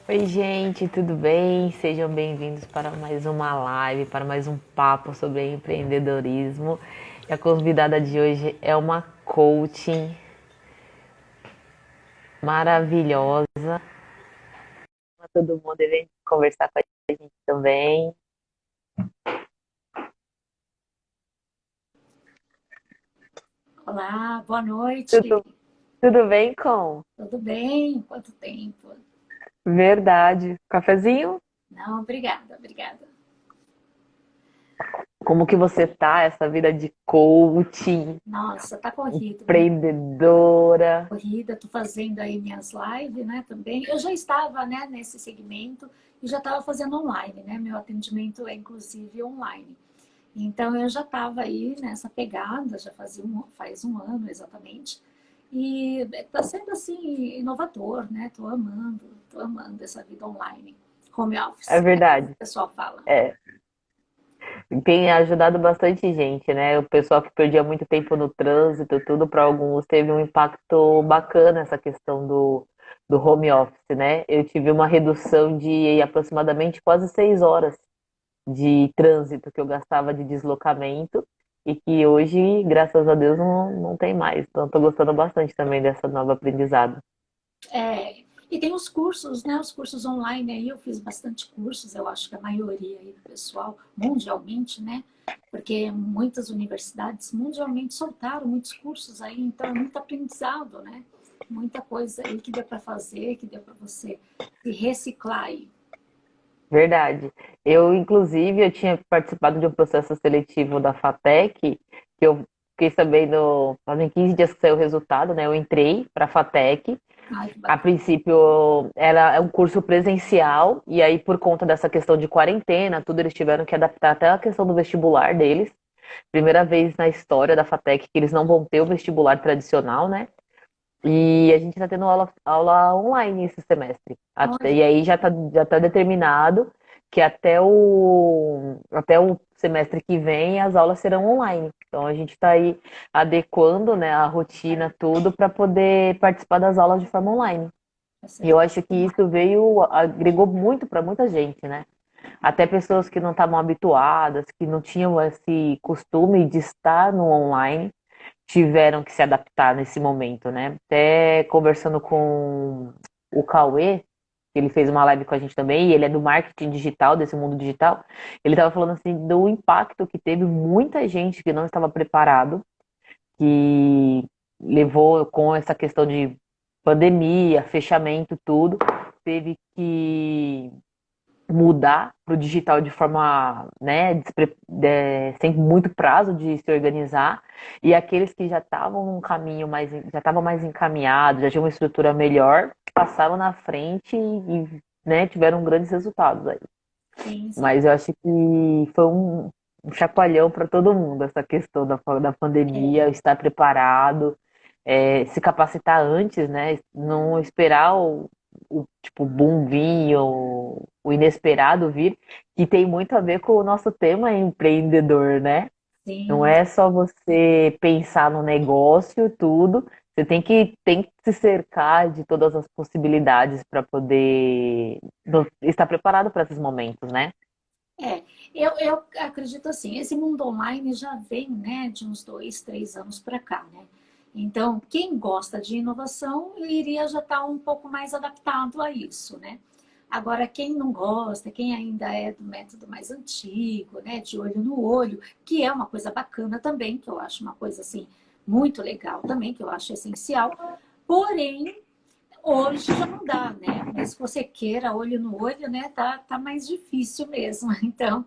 Oi, gente, tudo bem? Sejam bem-vindos para mais uma live, para mais um papo sobre empreendedorismo. E a convidada de hoje é uma coaching maravilhosa. Todo mundo vem conversar com a gente também. Olá, boa noite. Tudo, tudo bem com? Tudo bem? Quanto tempo? Verdade. Cafezinho? Não, obrigada, obrigada. Como que você tá? Essa vida de coaching, Nossa, tá corrido, muito empreendedora. corrida. Tô fazendo aí minhas lives, né, também. Eu já estava, né, nesse segmento e já estava fazendo online, né? Meu atendimento é inclusive online. Então eu já estava aí nessa pegada, já faz um ano exatamente. E está sendo assim inovador, né? Tô amando essa vida online, home É office, né? O verdade. pessoal fala. É, tem ajudado bastante gente, né? O pessoal que perdia muito tempo no trânsito, tudo para alguns teve um impacto bacana essa questão do home office, né? Eu tive uma redução de aproximadamente quase 6 horas de trânsito que eu gastava de deslocamento e que hoje, graças a Deus, não tem mais. Então, estou gostando bastante também dessa nova aprendizado. É, e tem os cursos, né? Os cursos online aí, eu fiz bastante cursos, eu acho que a maioria aí do pessoal, mundialmente, né? Porque muitas universidades mundialmente soltaram muitos cursos aí, então é muito aprendizado, né? Muita coisa aí que deu para fazer, que deu para você se reciclar aí. Verdade. Eu, inclusive, eu tinha participado de um processo seletivo da FATEC, que eu fiquei sabendo, fazem 15 dias que saiu o resultado, né? Eu entrei para a FATEC. Ai, que A bacana. princípio, era um curso presencial, e aí, por conta dessa questão de quarentena, tudo, eles tiveram que adaptar até a questão do vestibular deles. Primeira vez na história da FATEC que eles não vão ter o vestibular tradicional, né? E a gente está tendo aula online esse semestre. Olha, E aí já tá determinado que até o semestre que vem as aulas serão online. Então a gente está aí adequando, né, a rotina, tudo, para poder participar das aulas de forma online. vai ser E eu acho que demais. isso agregou muito para muita gente, né? Até pessoas que não estavam habituadas, que não tinham esse costume de estar no online tiveram que se adaptar nesse momento, né? Até conversando com o Cauê, que ele fez uma live com a gente também, e ele é do marketing digital, desse mundo digital, ele estava falando assim do impacto que teve muita gente que não estava preparado, que levou com essa questão de pandemia, fechamento, tudo, teve que mudar para o digital de forma, né, sem muito prazo de se organizar, e aqueles que já estavam num caminho já estavam mais encaminhados, já tinham uma estrutura melhor, passaram na frente né, tiveram grandes resultados aí. Sim, sim. Mas eu acho que foi um chacoalhão para todo mundo essa questão da pandemia, É, estar preparado, se capacitar antes, né? Não esperar o tipo boom vir, o inesperado vir, que tem muito a ver com o nosso tema empreendedor, né? Não sim. é só você pensar no negócio, tudo. Você tem que se cercar de todas as possibilidades para poder estar preparado para esses momentos, né? É, eu acredito assim, esse mundo online já vem, né, de uns 2, 3 anos para cá, né? Então, quem gosta de inovação iria já estar um pouco mais adaptado a isso, né? Agora, quem não gosta, quem ainda é do método mais antigo, né, de olho no olho, que é uma coisa bacana também, que eu acho uma coisa assim muito legal também, que eu acho essencial. Porém, hoje já não dá, né? Mesmo que você queira olho no olho, né? Tá mais difícil mesmo. Então,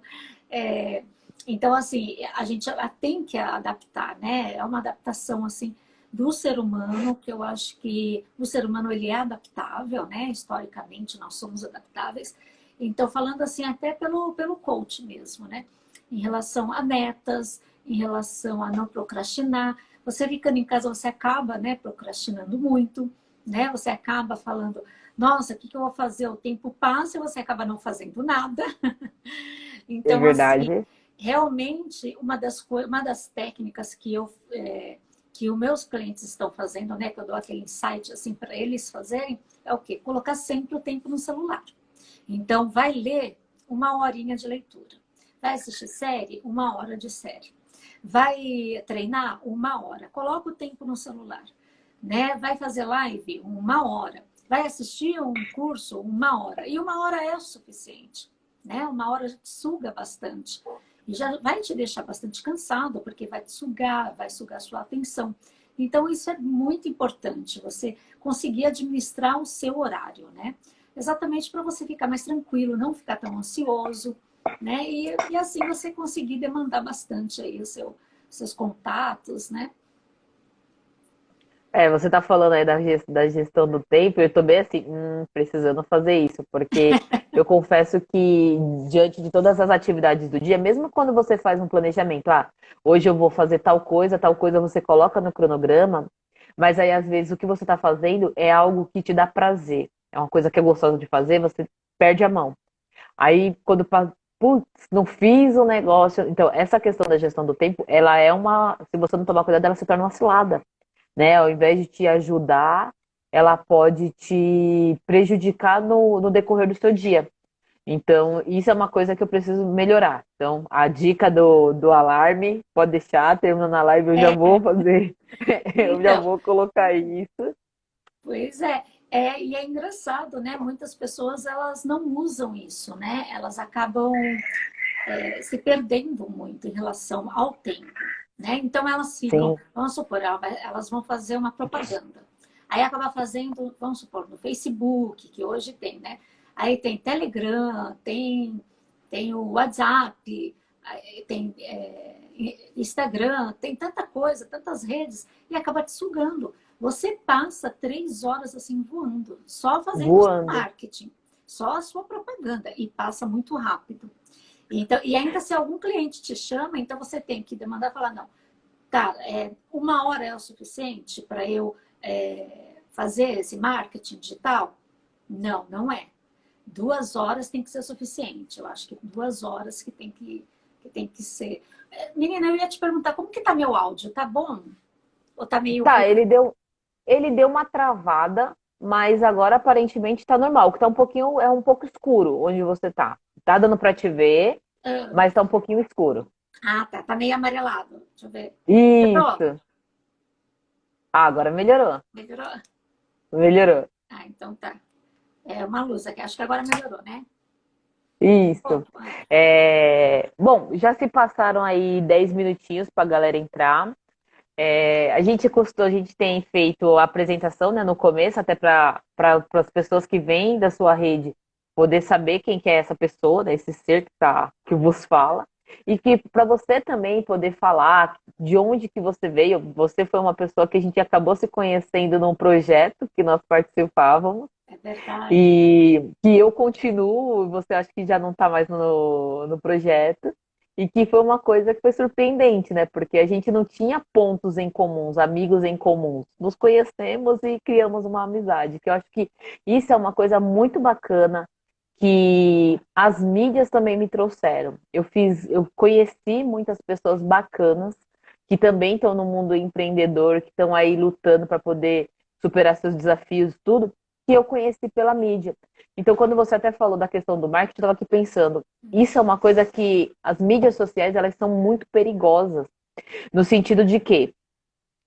é, então assim, a gente tem que adaptar, né? É uma adaptação assim do ser humano, que eu acho que o ser humano ele é adaptável, né? Historicamente nós somos adaptáveis. Então, falando assim, até pelo coach mesmo, né? Em relação a metas, em relação a não procrastinar. Você ficando em casa, você acaba, né, procrastinando muito, né? Você acaba falando, nossa, o que eu vou fazer? O tempo passa e você acaba não fazendo nada. É Então, assim, verdade. realmente, uma das técnicas que eu que os meus clientes estão fazendo, né, que eu dou aquele insight assim para eles fazerem, é o quê? Colocar sempre o tempo no celular. Então, vai ler 1 horinha de leitura. Vai assistir série? 1 hora de série. Vai treinar? 1 hora. Coloca o tempo no celular. Né? Vai fazer live? 1 hora. Vai assistir um curso? 1 hora. E 1 hora é o suficiente. Né? 1 hora já te suga bastante. E já vai te deixar bastante cansado, porque vai te sugar, vai sugar sua atenção. Então, isso é muito importante, você conseguir administrar o seu horário, né? Exatamente para você ficar mais tranquilo, não ficar tão ansioso, né? E assim você conseguir demandar bastante aí seus contatos, né? Você tá falando aí da gestão do tempo, eu tô bem assim, precisando fazer isso, porque eu confesso que diante de todas as atividades do dia, mesmo quando você faz um planejamento, hoje eu vou fazer tal coisa você coloca no cronograma, mas aí às vezes o que você tá fazendo é algo que te dá prazer, é uma coisa que é gostosa de fazer, você perde a mão. Aí quando putz, não fiz o negócio, então essa questão da gestão do tempo, ela é se você não tomar cuidado, ela se torna uma cilada, né? Ao invés de te ajudar, ela pode te prejudicar no decorrer do seu dia. Então, isso é uma coisa que eu preciso melhorar. Então, a dica do alarme, pode deixar, terminando a live, eu já É, vou fazer, eu já então, vou colocar isso. pois é. E é engraçado, né? Muitas pessoas, elas não usam isso, né? Elas acabam se perdendo muito em relação ao tempo, né? Então elas ficam, Sim, vamos supor, elas vão fazer uma propaganda. Aí acaba fazendo, vamos supor, no Facebook, que hoje tem, né? Aí tem Telegram, tem o WhatsApp, tem Instagram, tem tanta coisa, tantas redes, e acaba te sugando. Você passa 3 horas assim voando, só fazendo o seu voando. marketing, só a sua propaganda, e passa muito rápido. Então, e ainda se algum cliente te chama, então você tem que demandar e falar, não, tá, 1 hora é o suficiente para eu fazer esse marketing digital? Não, não é. 2 horas tem que ser suficiente. Eu acho que 2 horas que tem que ser. Menina, eu ia te perguntar, como que tá meu áudio? Tá bom? Ou tá meio Tá, ruim? ele deu uma travada, mas agora aparentemente tá normal. O que tá é um pouco escuro onde você tá. Tá dando pra te ver, Ah, mas tá um pouquinho escuro. tá meio amarelado. Deixa eu ver. Melhorou? Isso. Agora melhorou. Melhorou? Melhorou. Ah, então tá. É uma luz aqui. Acho que agora melhorou, né? Isso. Opa. Bom, já se passaram aí 10 minutinhos para a galera entrar. A gente tem feito a apresentação, né, no começo, até para as pessoas que vêm da sua rede poder saber quem que é essa pessoa, né, esse ser que vos fala. E que para você também poder falar de onde que você veio. Você foi uma pessoa que a gente acabou se conhecendo num projeto que nós participávamos. É verdade. E que eu continuo, você acha que já não está mais no projeto, e que foi uma coisa que foi surpreendente, né? Porque a gente não tinha pontos em comuns, amigos em comuns. Nos conhecemos e criamos uma amizade, que eu acho que isso é uma coisa muito bacana que as mídias também me trouxeram. Eu conheci muitas pessoas bacanas que também estão no mundo empreendedor, que estão aí lutando para poder superar seus desafios, tudo que eu conheci pela mídia. Então, quando você até falou da questão do marketing, eu estava aqui pensando, isso é uma coisa que as mídias sociais, elas são muito perigosas, no sentido de que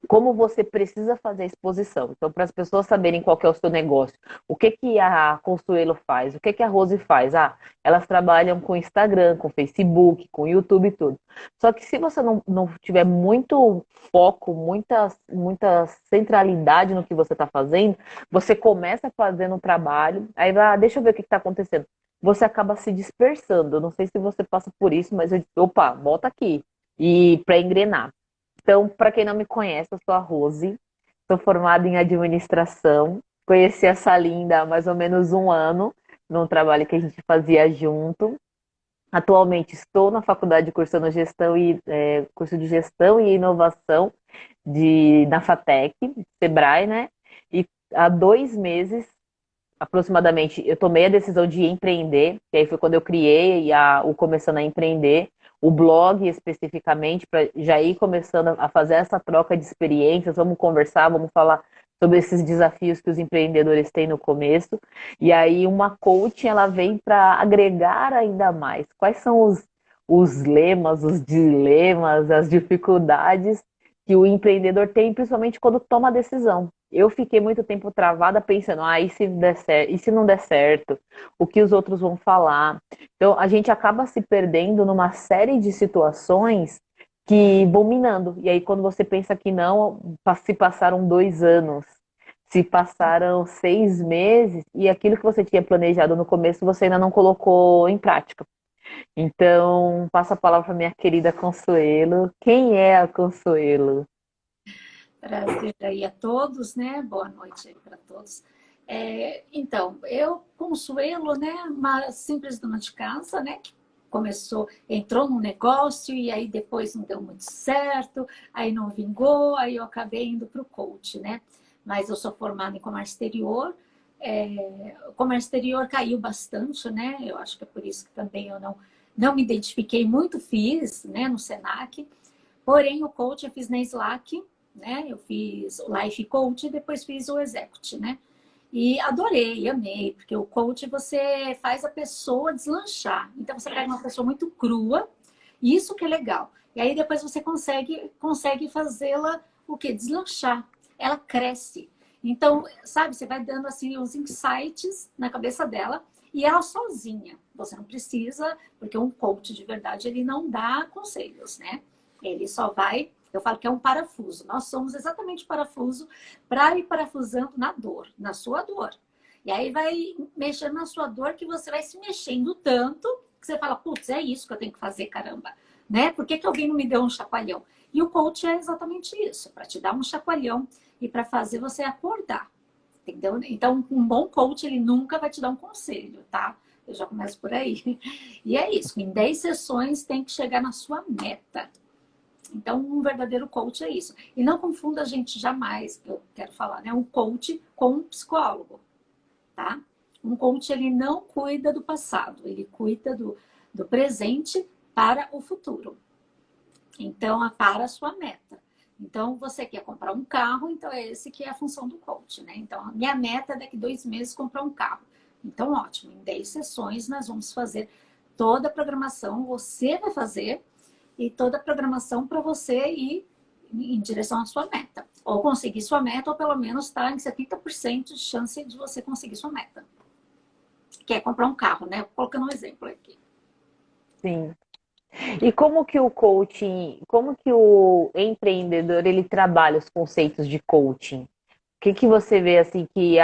como você precisa fazer a exposição. Então, para as pessoas saberem qual que é o seu negócio, o que que a Consuelo faz, o que que a Rose faz. Elas trabalham com Instagram, com Facebook, com YouTube e tudo. Só que se você não tiver muito foco, muita centralidade no que você está fazendo, você começa fazendo um trabalho, aí vai, deixa eu ver o que está acontecendo. Você acaba se dispersando. Eu não sei se você passa por isso, mas eu disse, opa, volta aqui. E para engrenar. Então, para quem não me conhece, eu sou a Rose, sou formada em administração, conheci essa linda há mais ou menos um ano, num trabalho que a gente fazia junto. Atualmente estou na faculdade cursando curso de gestão e inovação na FATEC, Sebrae, né? E há 2 meses, aproximadamente, eu tomei a decisão de empreender, que aí foi quando eu criei o Começando a Empreender, o blog especificamente, para já ir começando a fazer essa troca de experiências, vamos conversar, vamos falar sobre esses desafios que os empreendedores têm no começo. E aí uma coach, ela vem para agregar ainda mais. Quais são os lemas, os dilemas, as dificuldades que o empreendedor tem, principalmente quando toma a decisão. Eu fiquei muito tempo travada pensando, e se der certo, e se não der certo? O que os outros vão falar? Então, a gente acaba se perdendo numa série de situações que vão minando. E aí, quando você pensa que não, se passaram 2 anos, se passaram 6 meses, e aquilo que você tinha planejado no começo, você ainda não colocou em prática. Então, passo a palavra para minha querida Consuelo. Quem é a Consuelo? Prazer aí a todos, né? Boa noite aí para todos. Então, eu, Consuelo, né? Uma simples dona de casa, né? Que começou, entrou num negócio e aí depois não deu muito certo, aí não vingou, aí eu acabei indo para o coach, né? Mas eu sou formada em comércio exterior. O comércio exterior caiu bastante, né? Eu acho que é por isso que também eu não me identifiquei muito, fiz, né? No Senac. Porém, o coach eu fiz na Slack, né? Eu fiz o Life Coach e depois fiz o Executive, né? E adorei, amei, porque o coach você faz a pessoa deslanchar. Então você pega uma pessoa muito crua, e isso que é legal. E aí depois você consegue fazê-la o quê? Deslanchar. Ela cresce. Então, sabe, você vai dando assim uns insights na cabeça dela e ela sozinha. Você não precisa, porque um coach de verdade ele não dá conselhos, né? Ele só vai, eu falo que é um parafuso. Nós somos exatamente o parafuso para ir parafusando na dor, na sua dor. E aí vai mexendo na sua dor que você vai se mexendo tanto que você fala, putz, é isso que eu tenho que fazer, caramba. Né? Por que alguém não me deu um chacoalhão? E o coach é exatamente isso, para te dar um chacoalhão e para fazer você acordar. Entendeu? Então, um bom coach, ele nunca vai te dar um conselho, tá? Eu já começo por aí. E é isso, em 10 sessões tem que chegar na sua meta. Então, um verdadeiro coach é isso. E não confunda a gente jamais, que eu quero falar, né? Um coach com um psicólogo, tá? Um coach, ele não cuida do passado, ele cuida do presente para o futuro. Então, para a sua meta. Então, você quer comprar um carro, então é esse que é a função do coach, né? Então, a minha meta é daqui 2 meses comprar um carro. Então, ótimo, em 10 sessões nós vamos fazer toda a programação, você vai fazer, e toda a programação para você ir em direção à sua meta. Ou conseguir sua meta, ou pelo menos estar em 70% de chance de você conseguir sua meta. Que é comprar um carro, né? Colocando um exemplo aqui. Sim. E como que o coaching, como que o empreendedor ele trabalha os conceitos de coaching? O que você vê assim que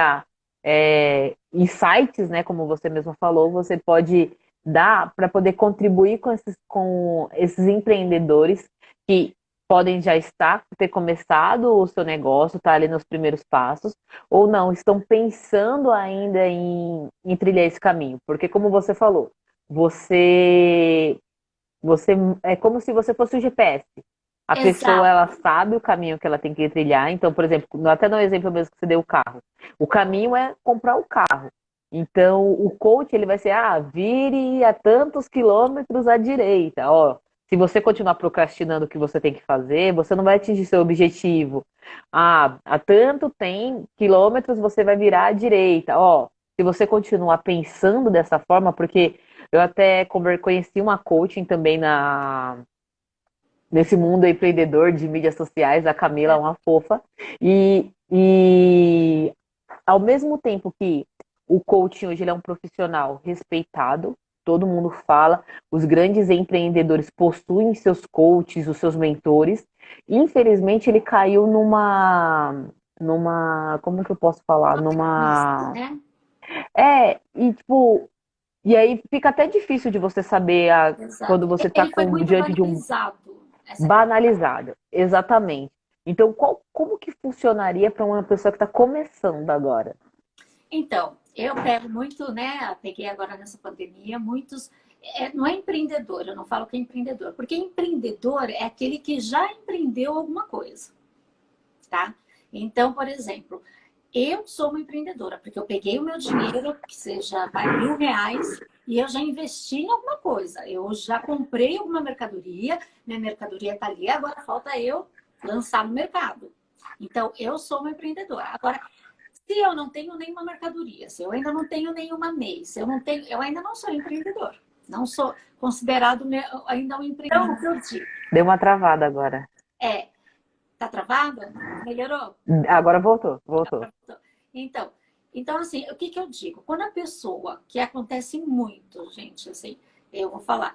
insights, né, como você mesmo falou, você pode dar para poder contribuir com esses empreendedores que podem já ter começado o seu negócio, tá ali nos primeiros passos, ou não, estão pensando ainda em trilhar esse caminho, porque como você falou, você você é como se você fosse o GPS. A pessoa, Exato. ela sabe o caminho que ela tem que trilhar. Então, por exemplo, até no exemplo mesmo que você deu o carro. O caminho é comprar o carro. Então, o coach, ele vai ser, vire a tantos quilômetros à direita. Ó, se você continuar procrastinando o que você tem que fazer, você não vai atingir seu objetivo. A tanto tem quilômetros você vai virar à direita. Ó, se você continuar pensando dessa forma, porque eu até conheci uma coaching também nesse mundo empreendedor de mídias sociais, a Camila, uma fofa. E ao mesmo tempo que o coaching hoje ele é um profissional respeitado, todo mundo fala, os grandes empreendedores possuem seus coaches, os seus mentores. Infelizmente, ele caiu como que eu posso falar? Isso, né? E tipo, e aí fica até difícil de você saber Exato. quando você está Ele foi muito diante de um banalizado. Essa é a questão. banalizado. Exatamente. Então, como que funcionaria para uma pessoa que está começando agora? Então, eu pego muito, né? Peguei agora nessa pandemia, muitos. Não é empreendedor, eu não falo que é empreendedor, porque empreendedor é aquele que já empreendeu alguma coisa, tá? Então, por exemplo, Eu sou uma empreendedora, porque eu peguei o meu dinheiro, que seja vai, R$ 1.000, e eu já investi em alguma coisa. Eu já comprei alguma mercadoria, minha mercadoria está ali, agora falta eu lançar no mercado. Então, eu sou uma empreendedora. Agora, se eu não tenho nenhuma mercadoria, se eu ainda não tenho nenhuma MEI, se eu não tenho, eu ainda não sou empreendedor. Não sou considerado ainda um empreendedor. Então, o que eu digo Deu uma travada agora. é, tá travado? Melhorou? Agora voltou, voltou. Então, então, assim, o que que eu digo? Quando a pessoa, que acontece muito, gente, assim, eu vou falar,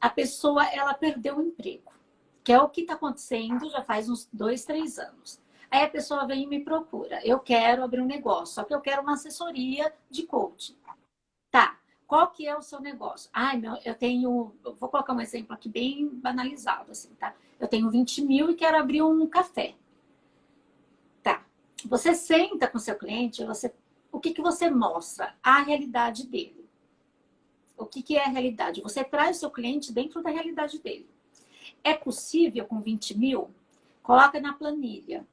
a pessoa, ela perdeu o emprego, que é o que está acontecendo já faz uns 2, 3 anos. Aí a pessoa vem e me procura, eu quero abrir um negócio, só que eu quero uma assessoria de coaching. Tá, qual que é o seu negócio? Ai, eu tenho, vou colocar um exemplo aqui bem banalizado, assim, tá? Eu tenho 20 mil e quero abrir um café. Tá. Você senta com seu cliente, o que que você mostra? A realidade dele. O que que é a realidade? Você traz o seu cliente dentro da realidade dele. É possível com 20 mil? Coloca na planilha.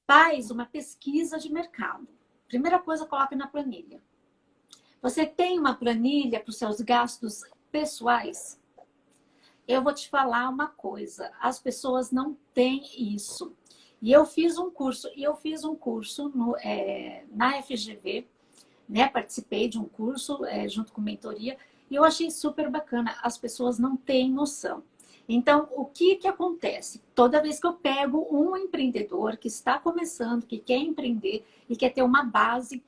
Faz uma pesquisa de mercado. Primeira coisa, coloca na planilha. Você tem uma planilha para os seus gastos pessoais? Eu vou te falar uma coisa. As pessoas não têm isso. E eu fiz um curso na FGV, né? Participei de um curso junto com mentoria e eu achei super bacana. As pessoas não têm noção. Então, o que que acontece? Toda vez que eu pego um empreendedor que está começando, que quer empreender e quer ter uma base,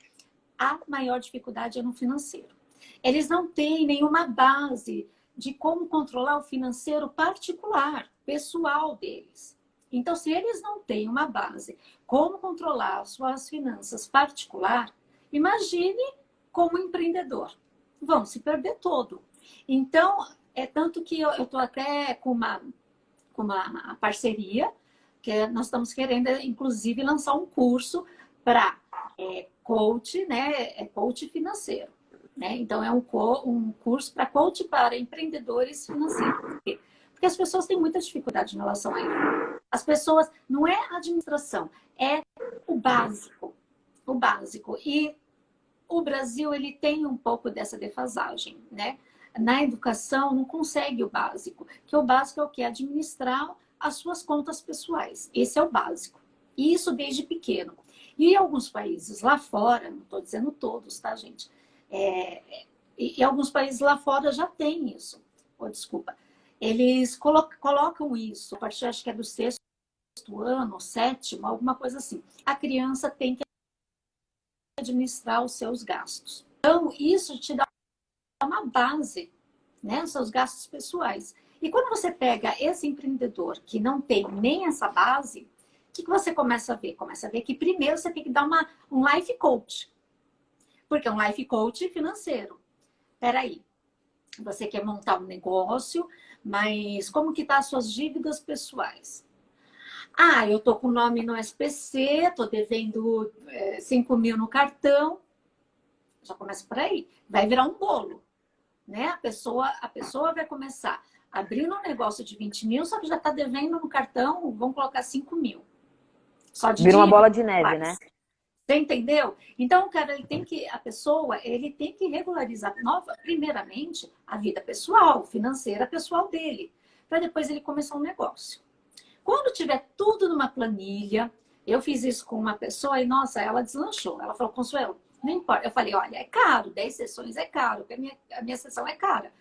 a maior dificuldade é no financeiro. Eles não têm nenhuma base de como controlar o financeiro particular, pessoal deles. Então, se eles não têm uma base como controlar suas finanças particular, imagine como empreendedor. Vão se perder todo. Então, é tanto que eu estou até com uma parceria, que nós estamos querendo, inclusive, lançar um curso para coach, né? Coach financeiro. Né? Então, é um curso para coach para empreendedores financeiros. Por quê? Porque as pessoas têm muita dificuldade em relação a isso. As pessoas, não é administração, é o básico. O básico. E o Brasil, ele tem um pouco dessa defasagem, né? Na educação, não consegue o básico. Que o básico é o quê? Administrar as suas contas pessoais. Esse é o básico. E isso desde pequeno. E em alguns países lá fora, não estou dizendo todos, tá, gente? E alguns países lá fora já tem isso. Oh, desculpa. Eles colocam isso, a partir, acho que é do 6º ano, 7º, alguma coisa assim. A criança tem que administrar os seus gastos. Então, isso te dá uma base, né? Os seus gastos pessoais. E quando você pega esse empreendedor que não tem nem essa base, o que você começa a ver? Começa a ver que primeiro você tem que dar um life coach. Porque é um life coach financeiro. Peraí, você quer montar um negócio, mas como que tá as suas dívidas pessoais? Ah, eu tô com o nome no SPC, tô devendo 5 mil no cartão. Já começa por aí. Vai virar um bolo, né? A pessoa vai começar abrindo um negócio de 20 mil, só que já tá devendo no cartão, vamos colocar 5 mil. Só de Vira uma dívida. bola de neve, né? Você entendeu? Então, cara, ele tem que regularizar primeiramente a vida pessoal, financeira pessoal dele, para depois ele começar um negócio. Quando tiver tudo numa planilha, eu fiz isso com uma pessoa e, nossa, ela deslanchou. Ela falou, Consuelo, não importa. Eu falei, olha, é caro, 10 sessões é caro, porque a minha sessão é cara.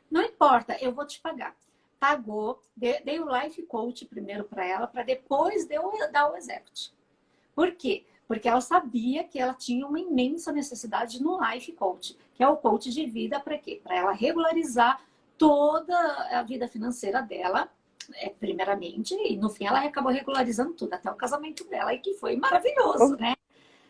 Não importa, eu vou te pagar. Pagou, dei o life coach primeiro para ela, para depois dar o execute. Por quê? Porque ela sabia que ela tinha uma imensa necessidade no life coach, que é o coach de vida para quê? Para ela regularizar toda a vida financeira dela, primeiramente, e no fim ela acabou regularizando tudo, até o casamento dela, e que foi maravilhoso, né?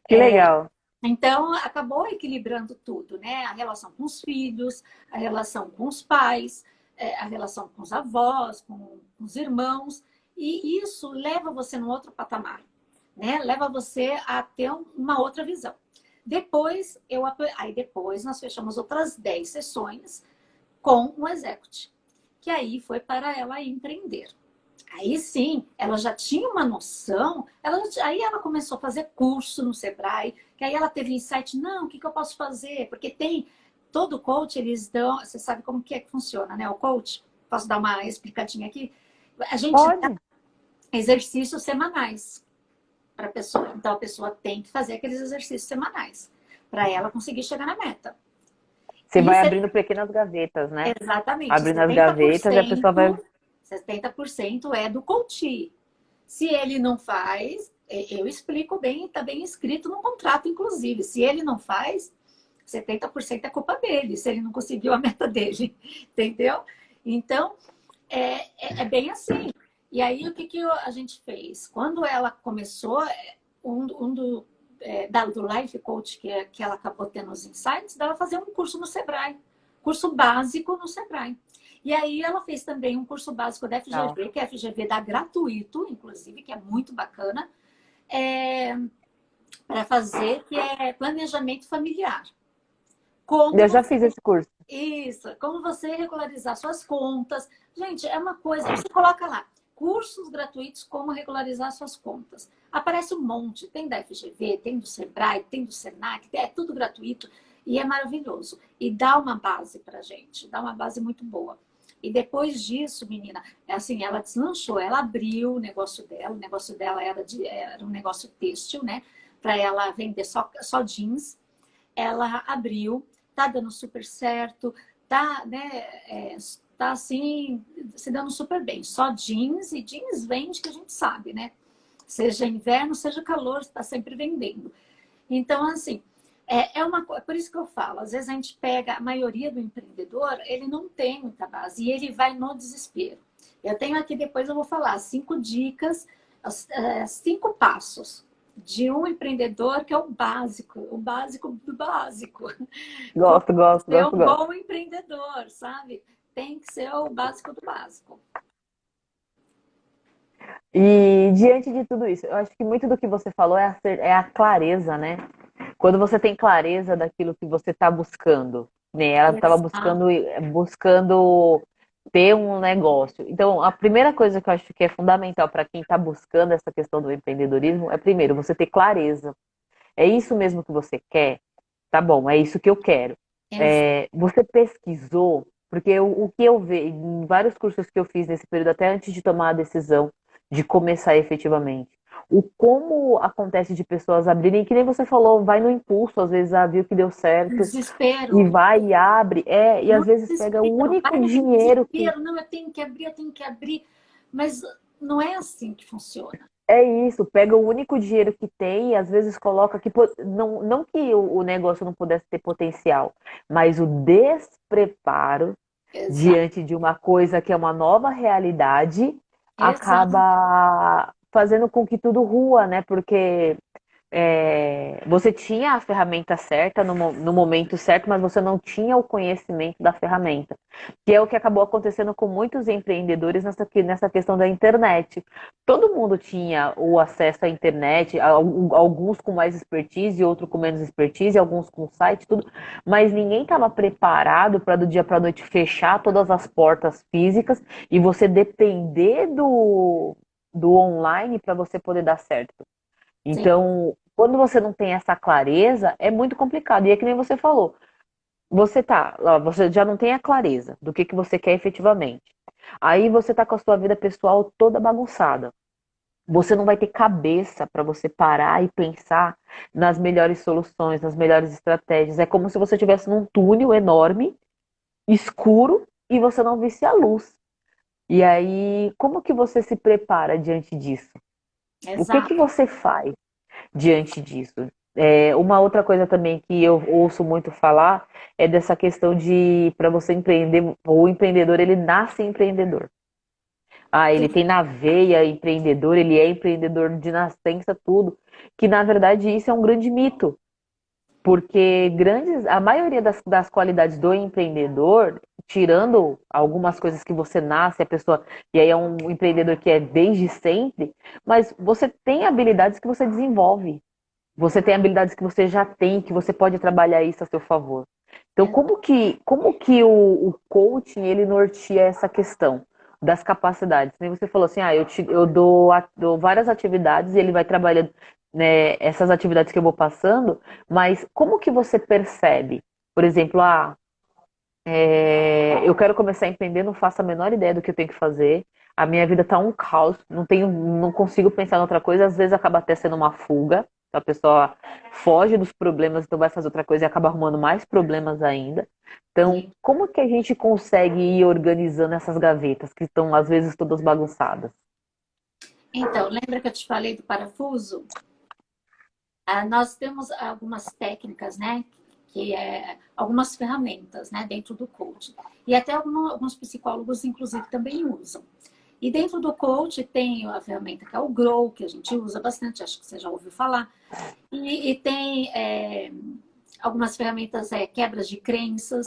Que legal. Então, acabou equilibrando tudo, né? A relação com os filhos, a relação com os pais, a relação com os avós, com os irmãos, e isso leva você num outro patamar. Né? Leva você a ter uma outra visão. Depois, depois nós fechamos outras 10 sessões com um execute, que aí foi para ela empreender. Aí sim, ela já tinha uma noção, aí ela começou a fazer curso no Sebrae, que aí ela teve insight, não, o que eu posso fazer? Porque tem, todo coach, eles dão, você sabe como que é que funciona, né? O coach, posso dar uma explicadinha aqui? A gente dá Pode. exercícios semanais para a pessoa. Então, a pessoa tem que fazer aqueles exercícios semanais para ela conseguir chegar na meta. Você E vai abrindo pequenas gavetas, né? exatamente, Abrindo as gavetas e a pessoa vai. 70% é do coach. Se ele não faz, eu explico bem, está bem escrito no contrato, inclusive. Se ele não faz, 70% é culpa dele, se ele não conseguiu a meta dele, entendeu? Então, é bem assim. E aí, o que, a gente fez? Quando ela começou, do Life Coach, que ela acabou tendo os insights, dela fazer um curso no Sebrae, curso básico no Sebrae. E aí ela fez também um curso básico da Não. FGV, que a FGV dá gratuito, inclusive, que é muito bacana, para fazer, que é planejamento familiar. Eu Como já fiz esse curso. isso, como você regularizar suas contas. Gente, é uma coisa, você coloca lá, cursos gratuitos, como regularizar suas contas. Aparece um monte, tem da FGV, tem do Sebrae, tem do Senac, é tudo gratuito e é maravilhoso. E dá uma base pra gente, dá uma base muito boa. E depois disso, menina, assim, ela deslanchou, ela abriu o negócio dela era um negócio têxtil, né? Para ela vender só jeans. Ela abriu, tá dando super certo, tá, né, tá assim, se dando super bem. Só jeans, e jeans vende que a gente sabe, né? Seja inverno, seja calor, está sempre vendendo. Então, assim, por isso que eu falo, às vezes a gente pega, a maioria do empreendedor, ele não tem muita base, e ele vai no desespero. Eu tenho aqui, depois eu vou falar, 5 dicas, 5 passos de um empreendedor que é o básico do básico. Como Gosto, gosto, ser gosto, um gosto. bom empreendedor, sabe? Tem que ser o básico do básico. E diante de tudo isso, eu acho que muito do que você falou é a clareza, né? Quando você tem clareza daquilo que você está buscando, né? Ela estava Exato. buscando ter um negócio. Então, a primeira coisa que eu acho que é fundamental para quem está buscando essa questão do empreendedorismo é, primeiro, você ter clareza. É isso mesmo que você quer? Tá bom, é isso que eu quero. Você pesquisou, porque o que eu vejo em vários cursos que eu fiz nesse período, até antes de tomar a decisão de começar efetivamente, o como acontece de pessoas abrirem, que nem você falou, vai no impulso, às vezes viu que deu certo e Desespero. vai e abre, e No às vezes pega o desespero. único Vai naquele dinheiro que desespero. Não, eu tenho que abrir, eu tenho que abrir. Mas não é assim que funciona. é isso, pega o único dinheiro que tem e às vezes coloca que não que o negócio não pudesse ter potencial, mas o despreparo Exato. diante de uma coisa que é uma nova realidade Exato. acaba fazendo com que tudo rua, né? Porque você tinha a ferramenta certa no momento certo, mas você não tinha o conhecimento da ferramenta. Que é o que acabou acontecendo com muitos empreendedores nessa questão da internet. Todo mundo tinha o acesso à internet, alguns com mais expertise, outros com menos expertise, alguns com site, tudo, mas ninguém estava preparado para do dia para a noite fechar todas as portas físicas e você depender do online para você poder dar certo. Sim. Então, quando você não tem essa clareza, é muito complicado. E é que nem você falou, você já não tem a clareza do que você quer efetivamente. Aí você tá com a sua vida pessoal toda bagunçada. Você não vai ter cabeça para você parar e pensar nas melhores soluções, nas melhores estratégias. É como se você estivesse num túnel enorme, escuro, e você não visse a luz. E aí, como que você se prepara diante disso? O que Exato. você faz diante disso? Uma outra coisa também que eu ouço muito falar é dessa questão de para você empreender, o empreendedor ele nasce empreendedor. Ele tem na veia empreendedor, ele é empreendedor de nascença, tudo. Que na verdade isso é um grande mito, porque a maioria das qualidades do empreendedor, tirando algumas coisas que você nasce, a pessoa, e aí é um empreendedor que é desde sempre, mas você tem habilidades que você desenvolve. Você tem habilidades que você já tem, que você pode trabalhar isso a seu favor. Então, como que o coaching ele norteia essa questão? das capacidades. Nem você falou assim, eu dou várias atividades e ele vai trabalhando, né, essas atividades que eu vou passando, mas como que você percebe? Por exemplo, eu quero começar a empreender, não faço a menor ideia do que eu tenho que fazer. A minha vida tá um caos, não consigo pensar em outra coisa, às vezes acaba até sendo uma fuga. Então a pessoa foge dos problemas, então vai fazer outra coisa e acaba arrumando mais problemas ainda. Então, Sim. como que a gente consegue ir organizando essas gavetas que estão às vezes todas bagunçadas? Então, lembra que eu te falei do parafuso? Ah, nós temos algumas técnicas, né? Que é algumas ferramentas, né? Dentro do coaching. E até alguns psicólogos, inclusive, também usam. E dentro do coach tem a ferramenta que é o Grow, que a gente usa bastante, acho que você já ouviu falar. E tem algumas ferramentas, quebras de crenças,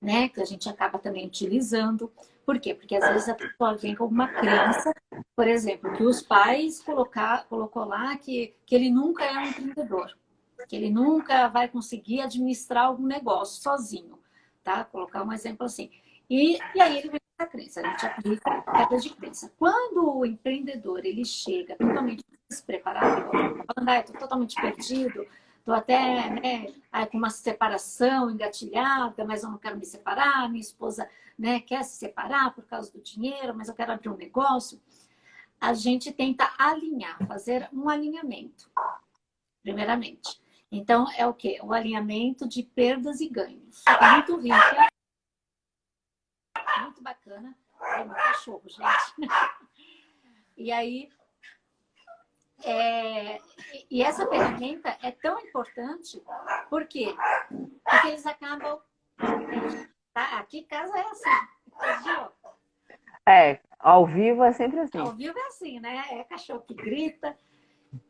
né? Que a gente acaba também utilizando. Por quê? Porque às vezes a pessoa vem com uma crença, por exemplo, que os pais colocou lá que ele nunca é um empreendedor, que ele nunca vai conseguir administrar algum negócio sozinho, tá? Colocar um exemplo assim. E aí ele vem com essa crença, a gente aplica quebra de crença. Quando o empreendedor ele chega totalmente despreparado, igual eu tô falando, eu estou totalmente perdido, estou até com uma separação engatilhada, mas eu não quero me separar, minha esposa quer se separar por causa do dinheiro, mas eu quero abrir um negócio. A gente tenta alinhar, fazer um alinhamento, primeiramente. Então, é o quê? O alinhamento de perdas e ganhos. É muito rico, é muito bacana. É meu cachorro, gente. E aí, e essa ferramenta é tão importante, por quê? Porque eles acabam... Tá? Aqui em casa é assim, viu? Ao vivo é sempre assim. Ao vivo é assim, né? É cachorro que grita.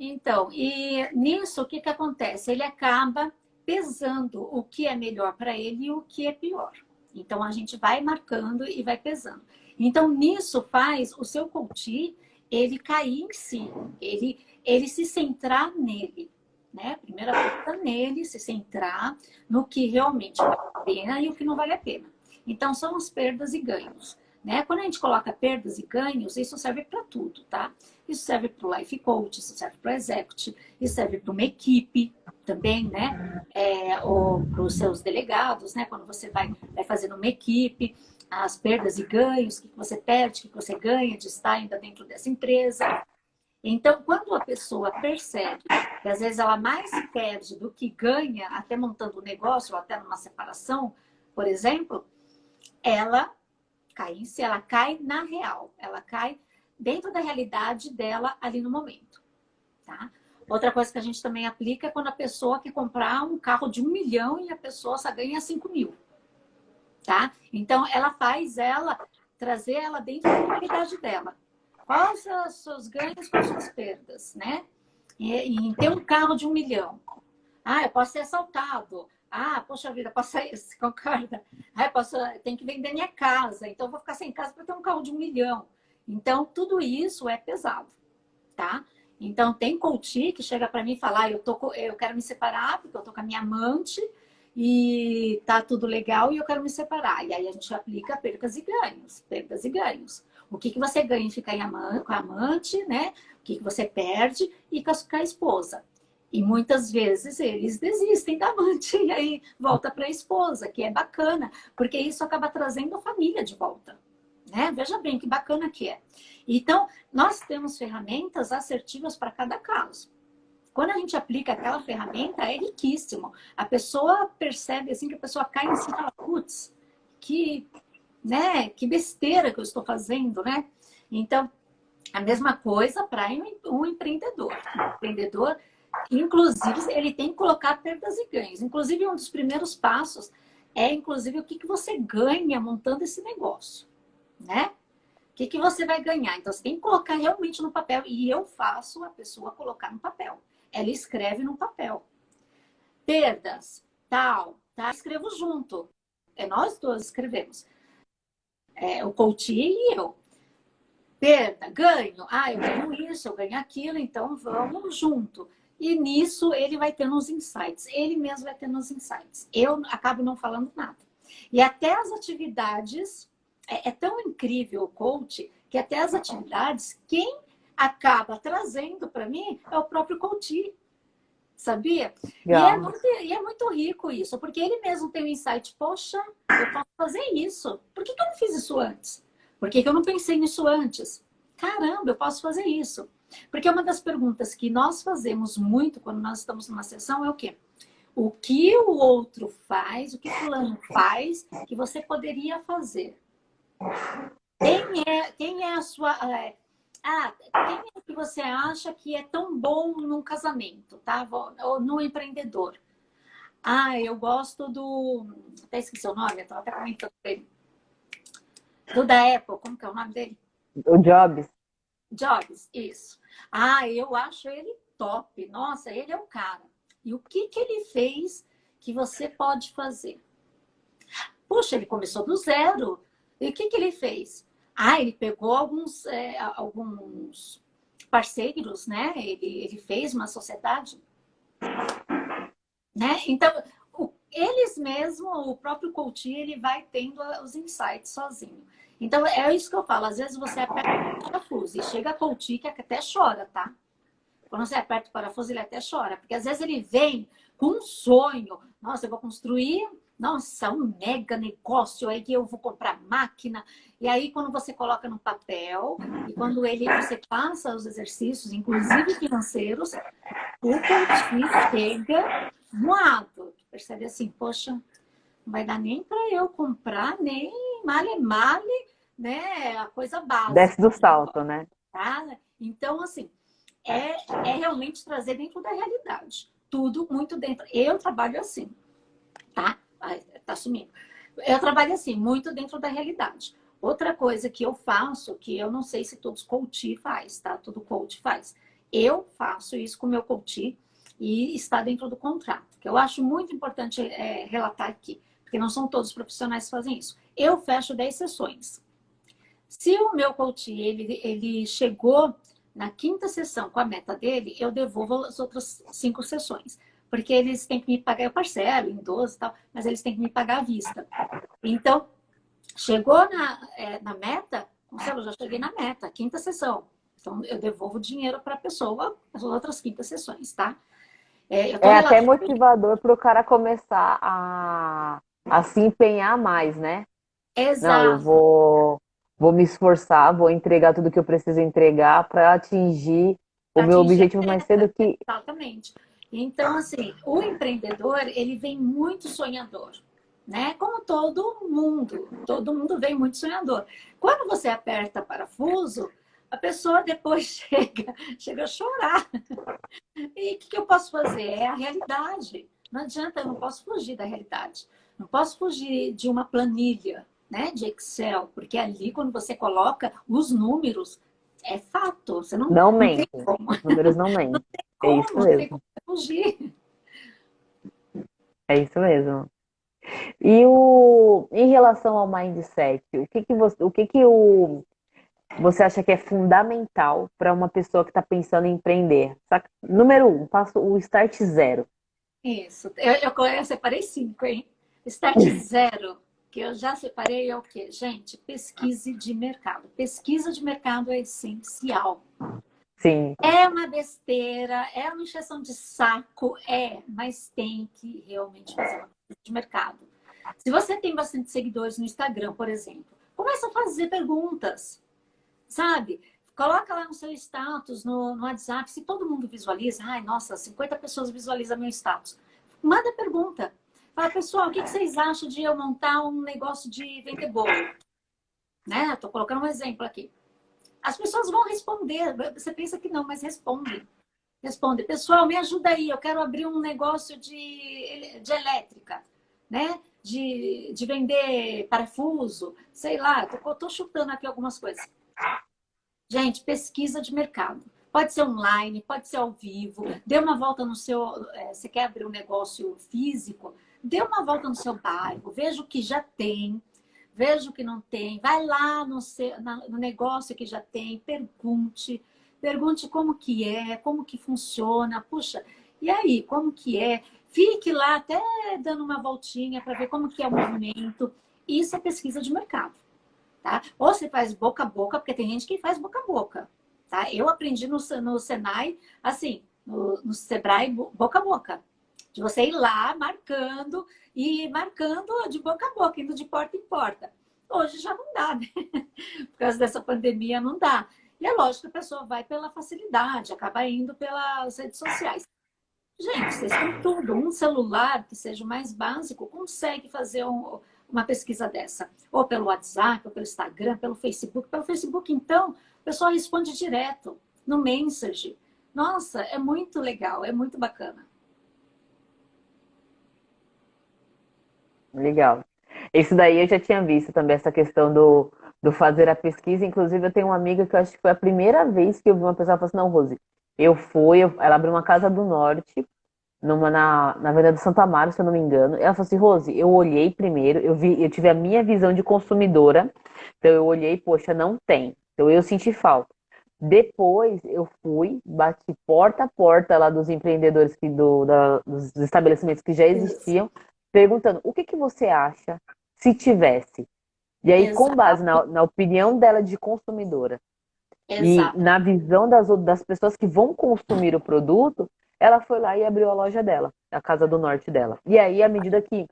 Então, e nisso, o que que acontece? Ele acaba pesando o que é melhor para ele e o que é pior. Então, a gente vai marcando e vai pesando. Então, nisso faz o seu coach, ele cair em si, ele se centrar nele, né? Primeira coisa nele, se centrar no que realmente vale a pena e o que não vale a pena. Então, são as perdas e ganhos. Né? Quando a gente coloca perdas e ganhos, isso serve para tudo, tá? Isso serve para o life coach, isso serve para o executive, isso serve para uma equipe também, né? Ou para os seus delegados, né? Quando você vai fazendo uma equipe, as perdas e ganhos, o que você perde, o que você ganha de estar ainda dentro dessa empresa. Então, quando a pessoa percebe que às vezes ela mais perde do que ganha, até montando um negócio ou até numa separação, por exemplo, ela cai em si, ela cai na real, ela cai dentro da realidade dela ali no momento, tá? Outra coisa que a gente também aplica é quando a pessoa quer comprar um carro de 1 milhão e a pessoa só ganha 5 mil, tá? Então, ela faz trazer ela dentro da realidade dela. Quais são os seus ganhos, quais são as suas perdas, né? Em ter um carro de 1 milhão. Ah, eu posso ser assaltado. Ah, poxa vida, posso sair, você concorda? Ah, tenho que vender minha casa, então eu vou ficar sem casa para ter um carro de 1 milhão. Então, tudo isso é pesado, tá? Então, tem coach que chega para mim e fala, eu quero me separar porque eu tô com a minha amante e tá tudo legal e eu quero me separar. E aí a gente aplica perdas e ganhos, perdas e ganhos. O que que você ganha em ficar com a amante, né? O que que você perde e com a esposa. E muitas vezes eles desistem da amante e aí volta para a esposa, que é bacana, porque isso acaba trazendo a família de volta. Né? Veja bem que bacana que é. Então, nós temos ferramentas assertivas para cada caso. Quando a gente aplica aquela ferramenta, é riquíssimo. A pessoa percebe assim que a pessoa cai em si e fala, putz, que besteira que eu estou fazendo, né? Então, a mesma coisa para um empreendedor. O empreendedor, inclusive, ele tem que colocar perdas e ganhos. Inclusive, um dos primeiros passos é, inclusive, o que você ganha montando esse negócio, né? O que você vai ganhar? Então, você tem que colocar realmente no papel. E eu faço a pessoa colocar no papel. Ela escreve no papel. Perdas, tal, tá? Escrevo junto. Nós dois escrevemos. O coach e eu. Perda, ganho. Ah, eu ganho isso, eu ganho aquilo, então vamos junto. E nisso ele vai tendo os insights. Ele mesmo vai tendo os insights. Eu acabo não falando nada. E até as atividades é tão incrível o coach que até as atividades, quem acaba trazendo para mim é o próprio coach, sabia? Legal. E é muito rico isso, porque ele mesmo tem o insight, poxa, eu posso fazer isso. Por que que eu não fiz isso antes? Por que que eu não pensei nisso antes? Caramba, eu posso fazer isso. Porque uma das perguntas que nós fazemos muito quando nós estamos numa sessão é o quê? O que o outro faz, o que fulano faz, que você poderia fazer? Quem é a sua... quem é que você acha que é tão bom num casamento, tá? Ou num empreendedor? Ah, eu gosto do... Até esqueci o nome, eu estava até comentando com ele. Do da Apple, como que é o nome dele? O Jobs. Jobs, isso. Ah, eu acho ele top. Nossa, ele é o cara. E o que que ele fez que você pode fazer? Puxa, ele começou do zero. E o que que ele fez? Ah, ele pegou alguns parceiros, né? Ele fez uma sociedade, né? Então, eles mesmo, o próprio coach, ele vai tendo os insights sozinho. Então, é isso que eu falo. Às vezes você aperta o parafuso e chega a coach que até chora, tá? Quando você aperta o parafuso, ele até chora. Porque às vezes ele vem com um sonho. Nossa, eu vou construir, nossa, um mega negócio. Aí eu vou comprar máquina. E aí, quando você coloca no papel, e quando você passa os exercícios, inclusive financeiros, o coach chega moado. Percebe assim, poxa, não vai dar nem para eu comprar, nem male, né? A coisa Desce básica do do salto, negócio, né? tá? Então, assim, é realmente trazer dentro da realidade. Tudo muito dentro. Eu trabalho assim, tá? Ai, tá sumindo. Eu trabalho assim, muito dentro da realidade. Outra coisa que eu faço, que eu não sei se todos coach faz, tá? Todo coach faz. Eu faço isso com o meu coach e está dentro do contrato, que eu acho muito importante relatar aqui, porque não são todos os profissionais que fazem isso. Eu fecho 10 sessões. Se o meu coach ele chegou na quinta sessão com a meta dele, eu devolvo as outras 5 sessões. Porque eles têm que me pagar, eu parcelo em 12 e tal, mas eles têm que me pagar à vista. Então, chegou na meta, Marcelo, eu já cheguei na meta, quinta sessão. Então, eu devolvo o dinheiro para a pessoa as outras 5 sessões, tá? Eu tô É até relaxada. motivador para o cara começar a se empenhar mais, né? Não, eu Exato. vou me esforçar, vou entregar tudo que eu preciso entregar para atingir o Para meu atingir a objetivo mais cedo meta. que Exatamente. Então, assim, o empreendedor, ele vem muito sonhador, né? Como todo mundo vem muito sonhador. Quando você aperta parafuso, a pessoa depois chega a chorar. E o que eu posso fazer? É a realidade. Não adianta, eu não posso fugir da realidade. Não posso fugir de uma planilha, né, de Excel, porque ali, quando você coloca os números, é fato. Você não não tem mentem. como, Os números não mentem. É isso não tem como mesmo. fugir. É isso mesmo. Em relação ao mindset, você acha que é fundamental para uma pessoa que está pensando em empreender? Número um, passo o start zero. Isso. Eu separei 5, hein? Start zero, que eu já separei, é o quê? Gente, pesquise de mercado. Pesquisa de mercado é essencial. Sim, É uma besteira, é uma encheção de saco, mas tem que realmente fazer uma pesquisa de mercado. Se você tem bastante seguidores no Instagram, por exemplo, começa a fazer perguntas, sabe? Coloca lá no seu status, no WhatsApp, se todo mundo visualiza, ai, nossa, 50 pessoas visualizam meu status. Manda pergunta. Fala, pessoal, o que vocês acham de eu montar um negócio de vender bolo? Né? Tô colocando um exemplo aqui. As pessoas vão responder. Você pensa que não, mas responde. Responde. Pessoal, me ajuda aí. Eu quero abrir um negócio de elétrica, né? De vender parafuso, sei lá. Tô chutando aqui algumas coisas. Gente, pesquisa de mercado. Pode ser online, pode ser ao vivo. Dê uma volta no seu... você quer abrir um negócio físico? Dê uma volta no seu bairro. Veja o que já tem. Veja o que não tem. Vai lá no negócio que já tem. Pergunte. Pergunte como que funciona. Puxa, e aí, como que é? Fique lá até dando uma voltinha para ver como que é o movimento. Isso é pesquisa de mercado. tá? Ou você faz boca a boca, porque tem gente que faz boca a boca, tá? Eu aprendi no Senai, assim, no Sebrae, boca a boca. De você ir lá marcando e marcando de boca a boca, indo de porta em porta. Hoje já não dá, né? Por causa dessa pandemia não dá. E é lógico que a pessoa vai pela facilidade, acaba indo pelas redes sociais. Gente, vocês têm tudo. Um celular que seja o mais básico consegue fazer uma pesquisa dessa. Ou pelo WhatsApp, ou pelo Instagram, pelo Facebook. Pelo Facebook, então, o pessoal responde direto no Message. Nossa, é muito legal, é muito bacana. Legal. Isso daí eu já tinha visto também, essa questão do fazer a pesquisa. Inclusive, eu tenho uma amiga que eu acho que foi a primeira vez que eu vi uma pessoa falar assim, não, Rose, ela abriu uma casa do norte, na Avenida Santo Amaro, se eu não me engano. Ela falou assim, Rose, eu olhei primeiro, eu tive a minha visão de consumidora, então eu olhei, poxa, não tem. Então eu senti falta. Depois eu fui, bati porta a porta lá dos empreendedores dos estabelecimentos que já Isso. existiam, perguntando o que que você acha se tivesse. E aí, com base Exato, na opinião dela de consumidora e exato. na visão das pessoas que vão consumir o produto, ela foi lá e abriu a loja dela, a Casa do Norte dela. E aí, à medida que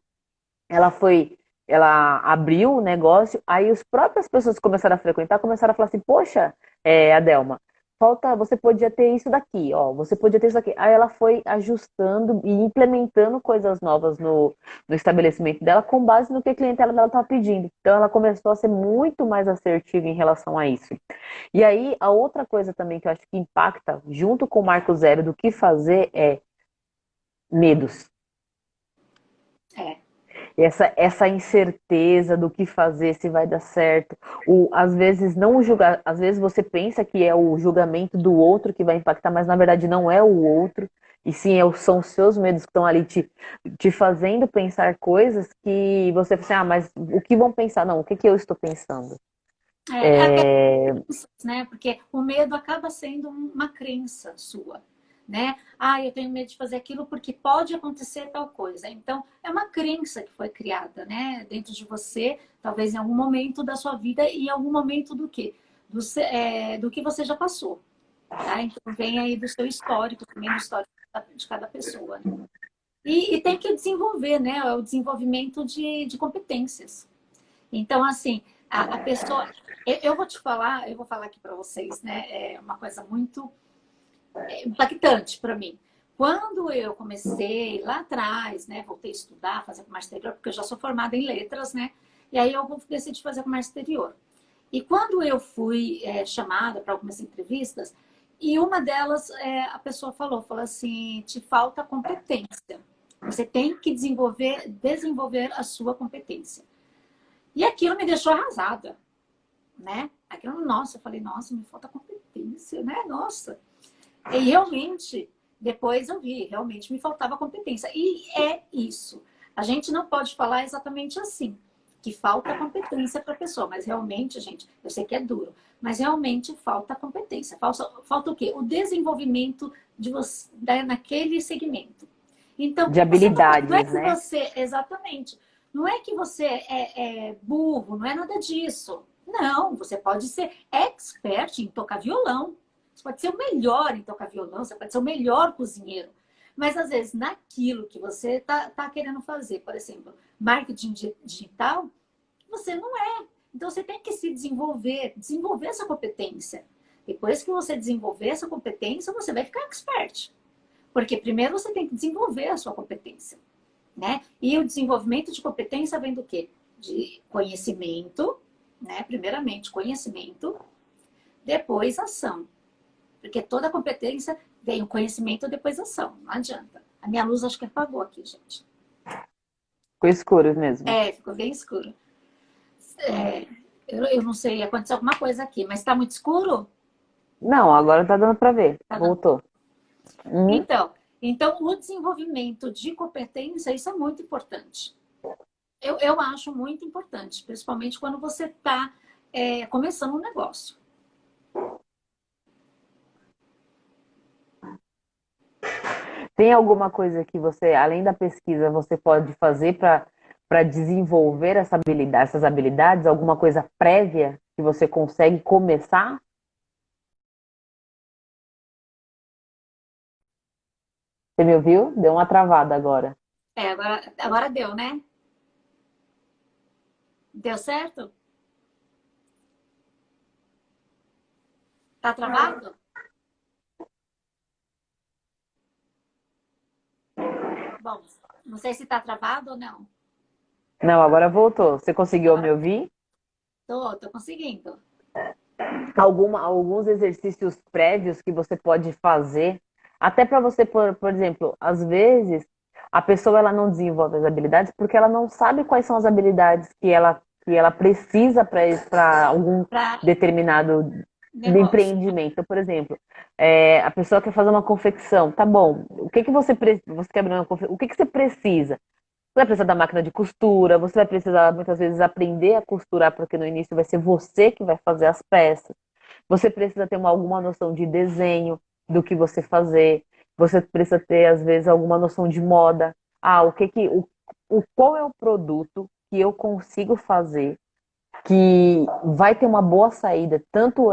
ela foi, ela abriu o negócio, aí as próprias pessoas que começaram a frequentar começaram a falar assim, poxa, Adelma, você podia ter isso daqui, ó, você podia ter isso aqui. Aí ela foi ajustando e implementando coisas novas no estabelecimento dela com base no que a clientela dela estava pedindo. Então ela começou a ser muito mais assertiva em relação a isso. E aí a outra coisa também que eu acho que impacta, junto com o Marco Zero do que fazer, é medos. É, Essa incerteza do que fazer, se vai dar certo. Às vezes não julgar, às vezes você pensa que é o julgamento do outro que vai impactar, mas na verdade não é o outro, e sim são os seus medos que estão ali te fazendo pensar coisas que você pensa, mas o que vão pensar? Não, o que, que eu estou pensando? até É, crenças, né? Porque o medo acaba sendo uma crença sua, né? Ah, eu tenho medo de fazer aquilo porque pode acontecer tal coisa. Então, é uma crença que foi criada, né? Dentro de você, talvez em algum momento da sua vida e em algum momento do quê? Do que você já passou, tá? Então, vem aí do seu histórico, também do histórico de cada pessoa, né? E tem que desenvolver, né? O desenvolvimento de competências. Então, assim, a pessoa. Eu vou te falar, eu vou falar aqui para vocês, né? É uma coisa muito impactante para mim. Quando eu comecei lá atrás, né? Voltei a estudar, fazer comércio exterior, porque eu já sou formada em letras, né? E aí eu decidi fazer comércio exterior. E quando eu fui chamada para algumas entrevistas, e uma delas a pessoa falou assim, te falta competência. Você tem que desenvolver a sua competência. E aquilo me deixou arrasada, né? Aquilo, nossa, eu falei, nossa, me falta competência, né? Nossa. E realmente, depois eu vi, realmente me faltava competência. E é isso. A gente não pode falar exatamente assim, que falta competência para a pessoa, mas realmente, gente, eu sei que é duro, mas realmente falta competência. Falta o quê? O desenvolvimento de você naquele segmento. Então, de não é habilidades, que né? você, exatamente, não é que você é burro, não é nada disso. Não, você pode ser expert em tocar violão. Você pode ser o melhor em tocar violão, você pode ser o melhor cozinheiro. Mas, às vezes, naquilo que você tá querendo fazer, por exemplo, marketing digital, você não é. Então, você tem que se desenvolver essa competência. Depois que você desenvolver essa competência, você vai ficar expert. Porque primeiro você tem que desenvolver a sua competência, né? E o desenvolvimento de competência vem do quê? De conhecimento, né? Primeiramente, conhecimento, depois ação. Porque toda competência vem o conhecimento, depois ação. Não adianta. A minha luz acho que apagou aqui, gente. Ficou escuro mesmo. Ficou bem escuro. É, eu não sei, aconteceu alguma coisa aqui, mas está muito escuro? Não, agora tá dando para ver. Tá dando. Voltou. Uhum. Então, o desenvolvimento de competência, isso é muito importante. Eu acho muito importante, principalmente quando você está começando um negócio. Tem alguma coisa que você, além da pesquisa, você pode fazer para desenvolver essas habilidades, alguma coisa prévia que você consegue começar? Você me ouviu? Deu uma travada agora. Agora deu, né? Deu certo? Tá travado? Bom, não sei se tá travado ou não. Não, agora voltou. Você conseguiu me Agora ouvir? tô conseguindo. Alguns exercícios prévios que você pode fazer, até para você, por exemplo, às vezes a pessoa ela não desenvolve as habilidades porque ela não sabe quais são as habilidades que ela precisa para algum Para determinado negócio. empreendimento. Então, por exemplo, a pessoa quer fazer uma confecção, tá bom? O que que você quer abrir uma o que que você precisa? Você vai precisar da máquina de costura, você vai precisar muitas vezes aprender a costurar, porque no início vai ser você que vai fazer as peças. Você precisa ter alguma noção de desenho do que você fazer. Você precisa ter, às vezes, alguma noção de moda. Ah, qual é o produto que eu consigo fazer que vai ter uma boa saída, tanto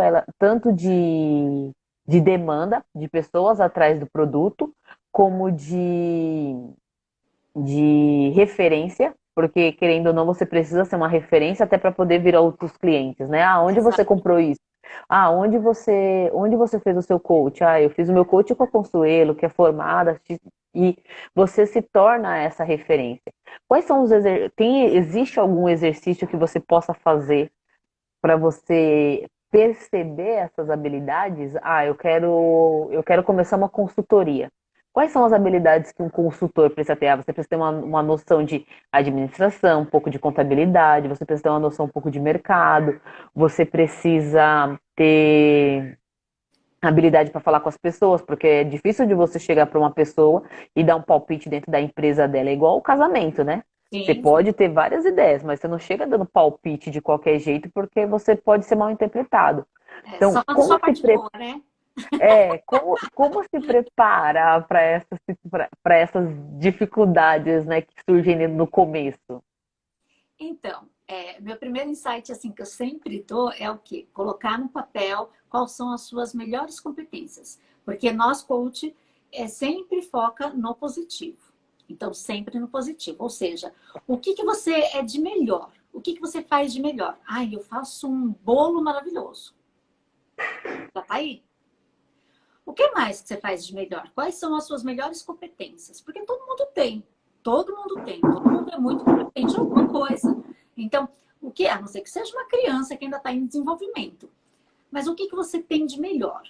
de demanda de pessoas atrás do produto, como de referência, porque querendo ou não, você precisa ser uma referência até para poder vir a outros clientes, né? Ah, onde você Exato. comprou isso? Ah, onde você fez o seu coach? Ah, eu fiz o meu coach com a Consuelo, que é formada, e você se torna essa referência. Quais são existe algum exercício que você possa fazer para você perceber essas habilidades? Ah, eu quero começar uma consultoria. Quais são as habilidades que um consultor precisa ter? Ah, você precisa ter uma noção de administração, um pouco de contabilidade, você precisa ter uma noção um pouco de mercado, você precisa ter habilidade para falar com as pessoas, porque é difícil de você chegar para uma pessoa e dar um palpite dentro da empresa dela, é igual o casamento, né? Você Sim, sim. pode ter várias ideias, mas você não chega dando palpite de qualquer jeito, porque você pode ser mal interpretado. Então, Só a parte boa, né? como se prepara para essas dificuldades, né, que surgem no começo? Então, meu primeiro insight assim que eu sempre dou é o quê? Colocar no papel quais são as suas melhores competências. Porque nós, coach, sempre foca no positivo. Então, sempre no positivo. Ou seja, o que, que você é de melhor? O que, que você faz de melhor? Eu faço um bolo maravilhoso. Já tá aí. O que mais que você faz de melhor? Quais são as suas melhores competências? Porque todo mundo tem. Todo mundo tem. Todo mundo é muito competente em alguma coisa. Então, o que é? A não ser que seja uma criança que ainda está em desenvolvimento. Mas o que, que você tem de melhor?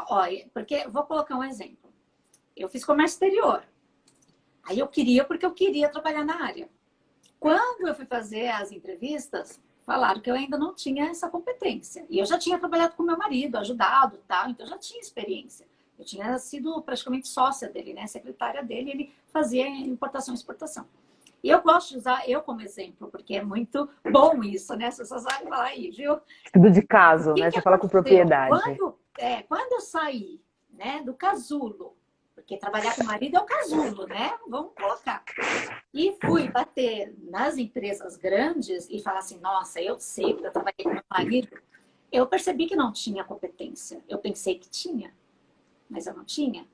Olha, porque vou colocar um exemplo. Eu fiz comércio exterior. Aí eu queria porque eu queria trabalhar na área. Quando eu fui fazer as entrevistas, falaram que eu ainda não tinha essa competência. E eu já tinha trabalhado com meu marido, ajudado, tal, então eu já tinha experiência. Eu tinha sido praticamente sócia dele, né, secretária dele, ele fazia importação e exportação. E eu gosto de usar eu como exemplo, porque é muito bom isso, né? Você só sabe falar aí, viu? Estudo de O caso, que né? que Você fala com aconteceu? propriedade. Quando eu saí, né, do casulo, porque trabalhar com o marido é o casulo, né? Vamos colocar. E fui bater nas empresas grandes e falar assim, nossa, eu sei, porque eu trabalhei com meu marido. Eu percebi que não tinha competência. Eu pensei que tinha, mas eu não tinha.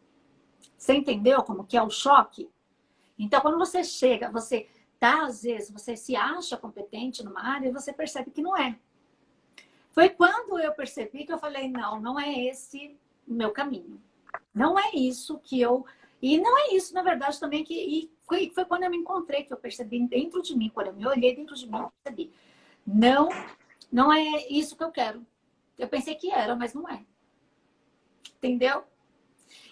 Você entendeu como que é o choque? Então, quando você chega, você tá, às vezes, você se acha competente numa área e você percebe que não é. Foi quando eu percebi que eu falei, não, não é esse o meu caminho. Não é isso que eu... E não é isso, na verdade, também que... E foi quando eu me encontrei, que eu percebi dentro de mim, quando eu me olhei dentro de mim, eu percebi. Não, não é isso que eu quero. Eu pensei que era, mas não é. Entendeu?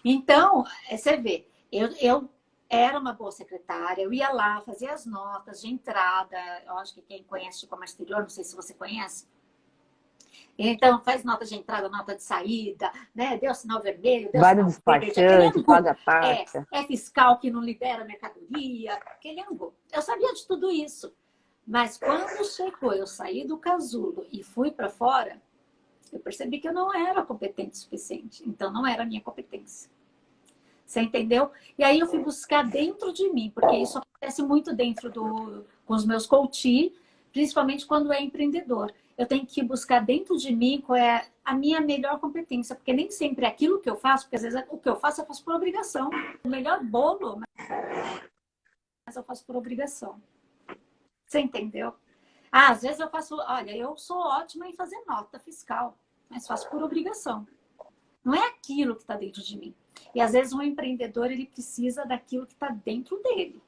Então, você vê, eu era uma boa secretária, eu ia lá, fazia as notas de entrada. Eu acho que quem conhece o comércio exterior, não sei se você conhece, então, faz nota de entrada, nota de saída, né? Deu sinal vermelho, deu Vai no sinal verde, aquele despachante, angu. paga a taxa. É fiscal que não libera mercadoria, aquele angu. Eu sabia de tudo isso. Mas quando chegou, eu saí do casulo e fui para fora, eu percebi que eu não era competente o suficiente. Então, não era a minha competência. Você entendeu? E aí eu fui buscar dentro de mim, porque isso acontece muito com os meus coaches, principalmente quando é empreendedor. Eu tenho que buscar dentro de mim qual é a minha melhor competência, porque nem sempre é aquilo que eu faço, porque às vezes o que eu faço por obrigação. O melhor bolo, mas eu faço por obrigação. Você entendeu? Ah, às vezes eu faço, olha, eu sou ótima em fazer nota fiscal, mas faço por obrigação. Não é aquilo que está dentro de mim. E às vezes um empreendedor, ele precisa daquilo que está dentro dele.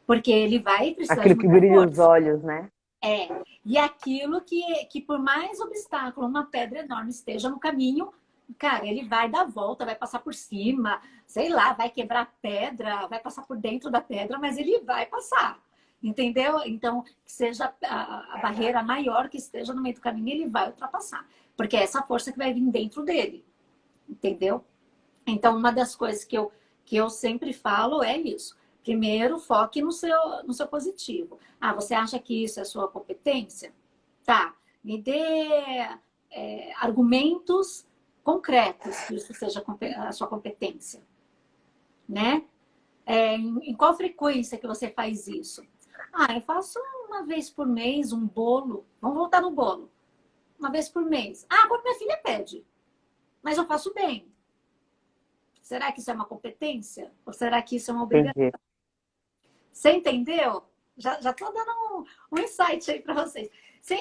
Porque ele vai precisar de Aquilo que muita brilha os força. olhos, né? É. E aquilo que por mais obstáculo, uma pedra enorme esteja no caminho, cara, ele vai dar a volta, vai passar por cima, sei lá, vai quebrar a pedra, vai passar por dentro da pedra, mas ele vai passar. Entendeu? Então, que seja a barreira maior que esteja no meio do caminho, ele vai ultrapassar. Porque é essa força que vai vir dentro dele. Entendeu? Então, uma das coisas que eu sempre falo é isso. Primeiro, foque no seu positivo. Ah, você acha que isso é sua competência? Tá. Me dê argumentos concretos que isso seja a sua competência. Né? Em qual frequência que você faz isso? Ah, eu faço uma vez por mês um bolo. Vamos voltar no bolo. Uma vez por mês. Ah, quando minha filha pede. Mas eu faço bem. Será que isso é uma competência? Ou será que isso é uma obrigação? Entendi. Você entendeu? Já tô dando um insight aí para vocês.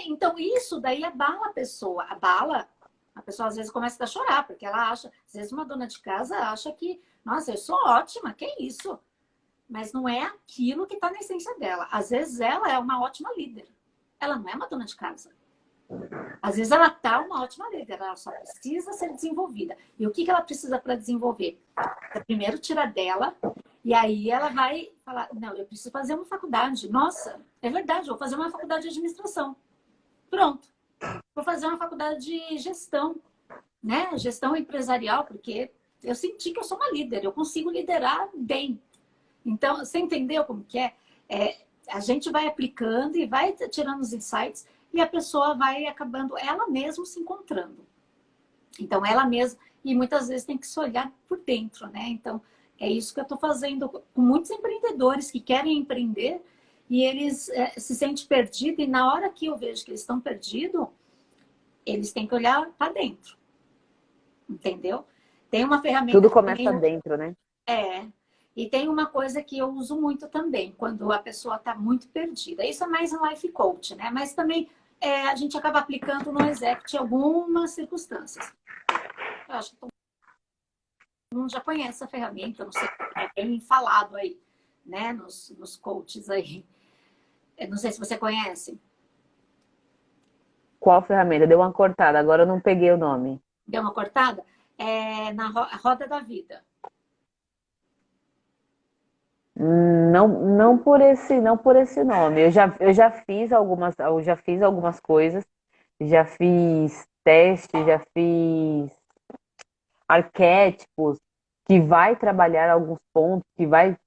Então, isso daí abala a pessoa. A pessoa às vezes começa a chorar, porque ela acha, às vezes uma dona de casa acha que, nossa, eu sou ótima, que isso? Mas não é aquilo que está na essência dela. Às vezes ela é uma ótima líder. Ela não é uma dona de casa. Às vezes ela tá uma ótima líder, ela só precisa ser desenvolvida. E o que ela precisa para desenvolver? Primeiro tira dela, e aí ela vai falar, não, eu preciso fazer uma faculdade. Nossa, é verdade, vou fazer uma faculdade de administração. Pronto. Vou fazer uma faculdade de gestão, né? Gestão empresarial, porque eu senti que eu sou uma líder, eu consigo liderar bem. Então, você entendeu como que é? A gente vai aplicando e vai tirando os insights e a pessoa vai acabando ela mesma se encontrando. Então, ela mesma... E muitas vezes tem que se olhar por dentro, né? Então, é isso que eu estou fazendo com muitos empreendedores que querem empreender e eles se sentem perdidos. E na hora que eu vejo que eles estão perdidos, eles têm que olhar para dentro. Entendeu? Tem uma ferramenta Tudo que começa também... dentro, né? E tem uma coisa que eu uso muito também, quando a pessoa está muito perdida. Isso é mais em life coach, né? Mas também a gente acaba aplicando no executive em algumas circunstâncias. Eu acho que todo mundo já conhece essa ferramenta, não sei, é bem falado aí, né? Nos coaches aí. Eu não sei se você conhece. Qual ferramenta? Deu uma cortada, agora eu não peguei o nome. Deu uma cortada? Na roda da vida. Não por esse nome. Eu já fiz algumas coisas, já fiz teste, já fiz arquétipos que vai trabalhar alguns pontos,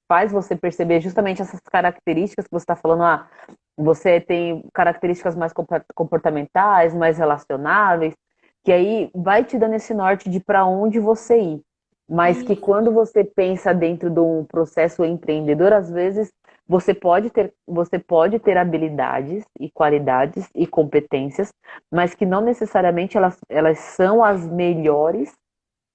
faz você perceber justamente essas características que você está falando. Ah, você tem características mais comportamentais, mais relacionáveis, que aí vai te dando esse norte de para onde você ir. Mas que E, quando você pensa dentro de um processo empreendedor, às vezes você pode ter habilidades e qualidades e competências, mas que não necessariamente elas são as melhores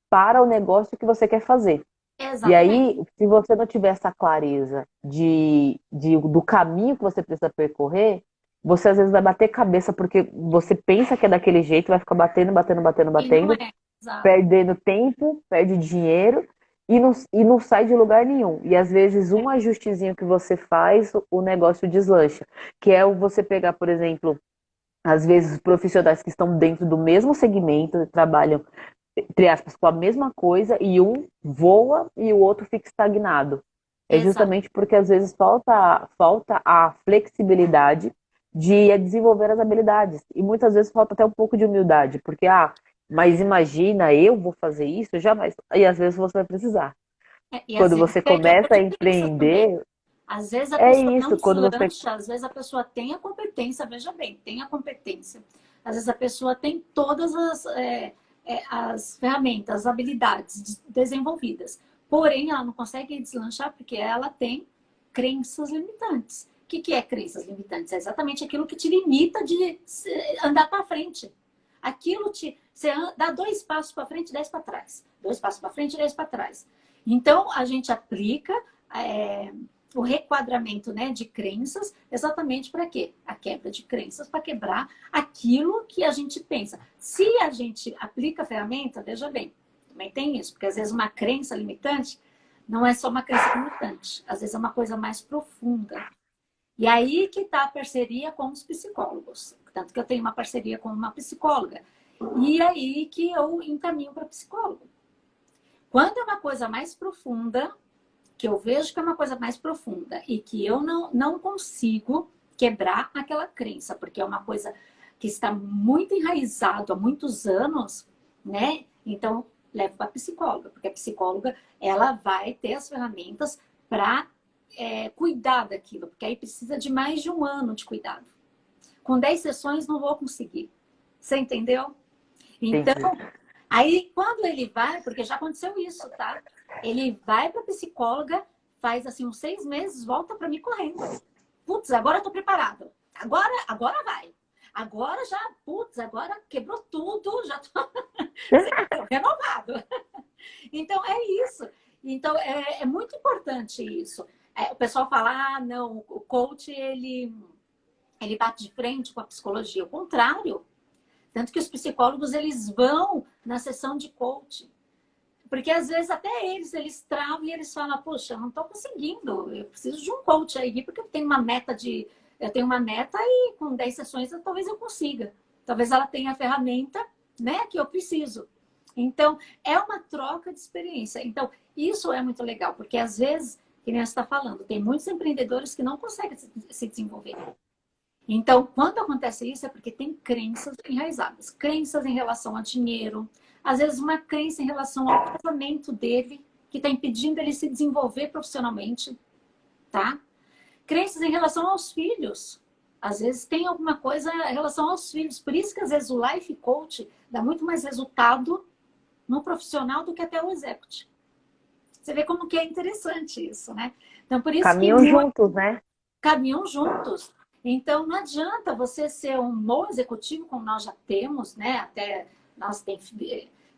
para o negócio que você quer fazer. E exatamente. aí, se você não tiver essa clareza do caminho que você precisa percorrer, você às vezes vai bater cabeça porque você pensa que é daquele jeito, vai ficar batendo, batendo, batendo, E não batendo, é. Exato. perdendo tempo, perde dinheiro e não sai de lugar nenhum. E às vezes um ajustezinho que você faz, o negócio deslancha. Que é você pegar, por exemplo, às vezes profissionais que estão dentro do mesmo segmento, trabalham entre aspas, com a mesma coisa e um voa e o outro fica estagnado. É Exato. justamente porque às vezes falta a flexibilidade de desenvolver as habilidades. E muitas vezes falta até um pouco de humildade, porque, mas imagina, eu vou fazer isso, jamais. E às vezes você vai precisar. E às Quando vezes você perde a começa a competência também. empreender, Às vezes a é pessoa não isso. Quando você. deslancha, às vezes a pessoa tem a competência, veja bem, tem a competência. Às vezes a pessoa tem todas as ferramentas, as habilidades desenvolvidas. Porém, ela não consegue deslanchar porque ela tem crenças limitantes. O que é crenças limitantes? É exatamente aquilo que te limita de andar para frente. Aquilo te... Você dá 2 passos para frente, 10 para trás. 2 passos para frente, 10 para trás. Então, a gente aplica o requadramento, né, de crenças exatamente para quê? A quebra de crenças, para quebrar aquilo que a gente pensa. Se a gente aplica a ferramenta, veja bem, também tem isso, porque às vezes uma crença limitante não é só uma crença limitante, às vezes é uma coisa mais profunda. E aí que está a parceria com os psicólogos. Tanto que eu tenho uma parceria com uma psicóloga. E aí que eu encaminho para psicólogo. Quando é uma coisa mais profunda, que eu vejo que é uma coisa mais profunda e que eu não consigo quebrar aquela crença, porque é uma coisa que está muito enraizado há muitos anos, né? Então, levo para a psicóloga, porque a psicóloga, ela vai ter as ferramentas para cuidar daquilo, porque aí precisa de mais de 1 ano de cuidado. Com 10 sessões não vou conseguir. Você entendeu? Então, Entendi. aí quando ele vai, porque já aconteceu isso, tá? Ele vai para psicóloga, faz assim uns 6 meses, volta para mim correndo. Putz, agora eu tô preparado. Agora vai. Agora já, putz, agora quebrou tudo, já tô renovado. Então, é isso. Então, é muito importante isso. O pessoal fala, não, o coach, ele bate de frente com a psicologia. O contrário. Tanto que os psicólogos, eles vão na sessão de coach. Porque, às vezes, até eles travam e eles falam, poxa, eu não estou conseguindo. Eu preciso de um coach aí, porque eu tenho uma meta e com 10 sessões talvez eu consiga. Talvez ela tenha a ferramenta, né, que eu preciso. Então, é uma troca de experiência. Então, isso é muito legal, porque às vezes, que nem você está falando, tem muitos empreendedores que não conseguem se desenvolver. Então, quando acontece isso, é porque tem crenças enraizadas. Crenças em relação a dinheiro, às vezes uma crença em relação ao casamento dele, que está impedindo ele se desenvolver profissionalmente, tá? Crenças em relação aos filhos. Às vezes tem alguma coisa em relação aos filhos. Por isso que às vezes o life coach dá muito mais resultado no profissional do que até o executive. Você vê como que é interessante isso, né? Então, por isso que Caminham juntos, né? caminham juntos. Então, não adianta você ser um bom executivo, como nós já temos, né? Até nós temos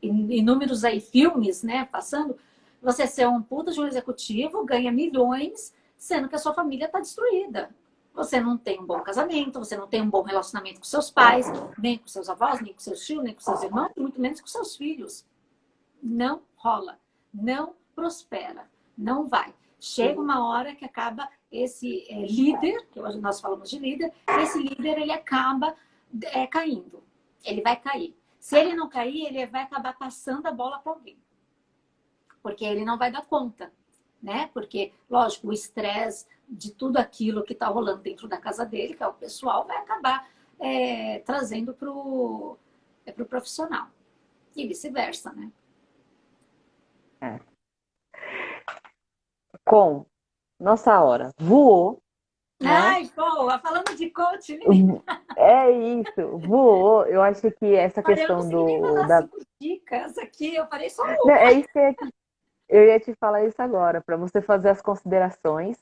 inúmeros aí filmes, né? Passando. Você ser um puta de um executivo, ganha milhões, sendo que a sua família está destruída. Você não tem um bom casamento, você não tem um bom relacionamento com seus pais, nem com seus avós, nem com seus tios, nem com seus irmãos, muito menos com seus filhos. Não rola, não prospera, não vai. Chega uma hora que acaba esse líder, que hoje nós falamos de líder, esse líder ele acaba caindo. Ele vai cair. Se ele não cair, ele vai acabar passando a bola para alguém. Porque ele não vai dar conta, né? Porque, lógico, o estresse de tudo aquilo que está rolando dentro da casa dele, que é o pessoal, vai acabar trazendo para o profissional. E vice-versa, né? É. Com nossa hora voou, né? Ai, boa! Falando de coach, menina. É isso, voou. Eu acho que essa Olha, eu não questão consegui nem do falar da. 5 dicas aqui, eu falei só Não, uma. é isso que eu ia te falar isso agora, para você fazer as considerações,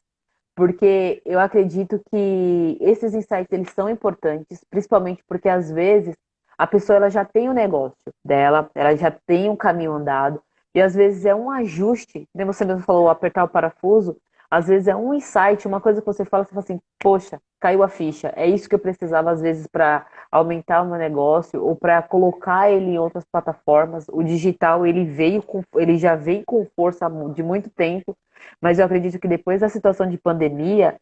porque eu acredito que esses insights eles são importantes, principalmente porque às vezes a pessoa ela já tem o negócio dela, ela já tem um caminho andado, e às vezes é um ajuste, como você mesmo falou, apertar o parafuso, às vezes é um insight, uma coisa que você fala assim, poxa, caiu a ficha, é isso que eu precisava às vezes para aumentar o meu negócio ou para colocar ele em outras plataformas. O digital ele já veio com força de muito tempo, mas eu acredito que depois da situação de pandemia,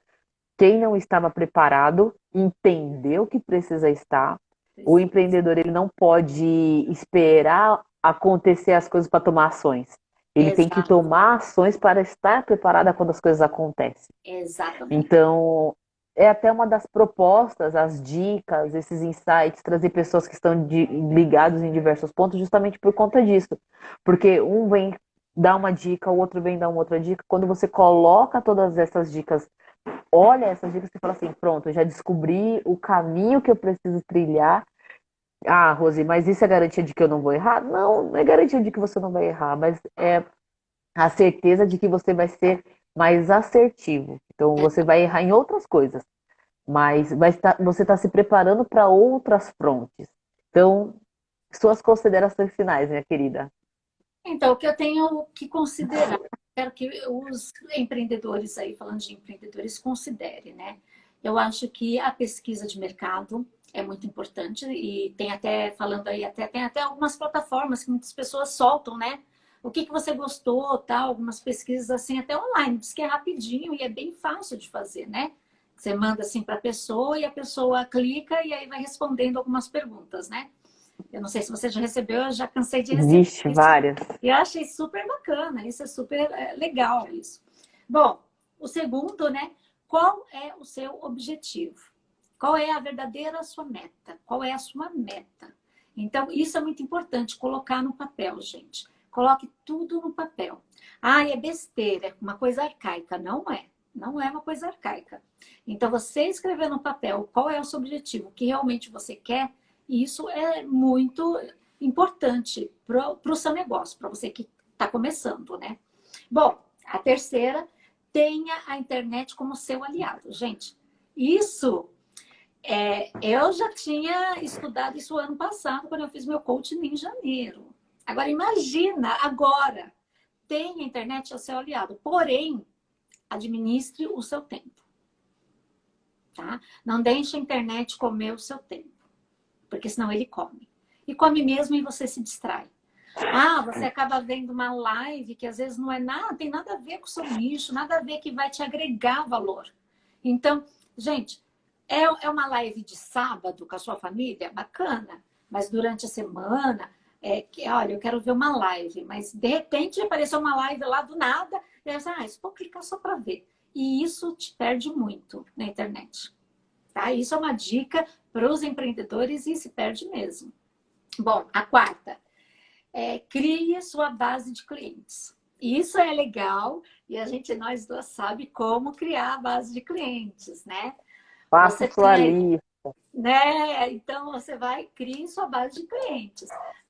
quem não estava preparado entendeu que precisa estar. O empreendedor ele não pode esperar acontecer as coisas para tomar ações. Ele tem que Exato, tomar ações para estar preparada quando as coisas acontecem. exatamente. Então, é até uma das propostas, as dicas, esses insights, trazer pessoas que estão ligados em diversos pontos, justamente por conta disso. Porque um vem dar uma dica, o outro vem dar uma outra dica. Quando você coloca todas essas dicas, olha essas dicas e fala assim: pronto, eu já descobri o caminho que eu preciso trilhar. Ah, Rose, mas isso é garantia de que eu não vou errar? Não, não é garantia de que você não vai errar, mas a certeza de que você vai ser mais assertivo. Então, você vai errar em outras coisas, mas você está se preparando para outras frontes. Então, suas considerações finais, minha querida. Então, o que eu tenho que considerar, quero que os empreendedores aí, falando de empreendedores, considerem, né? Eu acho que a pesquisa de mercado é muito importante e tem até, falando aí, tem até algumas plataformas que muitas pessoas soltam, né? O que você gostou, tal, algumas pesquisas assim, até online, diz que é rapidinho e é bem fácil de fazer, né? Você manda assim para a pessoa e a pessoa clica e aí vai respondendo algumas perguntas, né? Eu não sei se você já recebeu, eu já cansei de receber Vixe, isso. várias. E eu achei super bacana, isso é super legal isso. Bom, o segundo, né? Qual é o seu objetivo? Qual é a verdadeira sua meta? Qual é a sua meta? Então, isso é muito importante, colocar no papel, gente. Coloque tudo no papel. Ah, é besteira, é uma coisa arcaica. Não é. Não é uma coisa arcaica. Então, você escrever no papel qual é o seu objetivo, o que realmente você quer, isso é muito importante para o seu negócio, para você que está começando, né? Bom, a terceira, tenha a internet como seu aliado. Gente, isso eu já tinha estudado isso ano passado, quando eu fiz meu coaching em janeiro. Agora, imagina agora, tenha a internet ao seu aliado, porém, administre o seu tempo, tá? Não deixe a internet comer o seu tempo, porque senão ele come. E come mesmo e você se distrai. Ah, você acaba vendo uma live que às vezes não é nada, tem nada a ver com o seu nicho, nada a ver que vai te agregar valor. Então, gente, é uma live de sábado com a sua família? Bacana. Mas durante a semana, olha, eu quero ver uma live, mas de repente apareceu uma live lá do nada, e aí você, isso vou clicar só para ver. E isso te perde muito na internet. Tá? Isso é uma dica para os empreendedores e se perde mesmo. Bom, a quarta, crie sua base de clientes. Isso é legal e nós duas sabe como criar a base de clientes, né? Faça Você sua tem aí, lista. né? Então você vai criar sua base de clientes.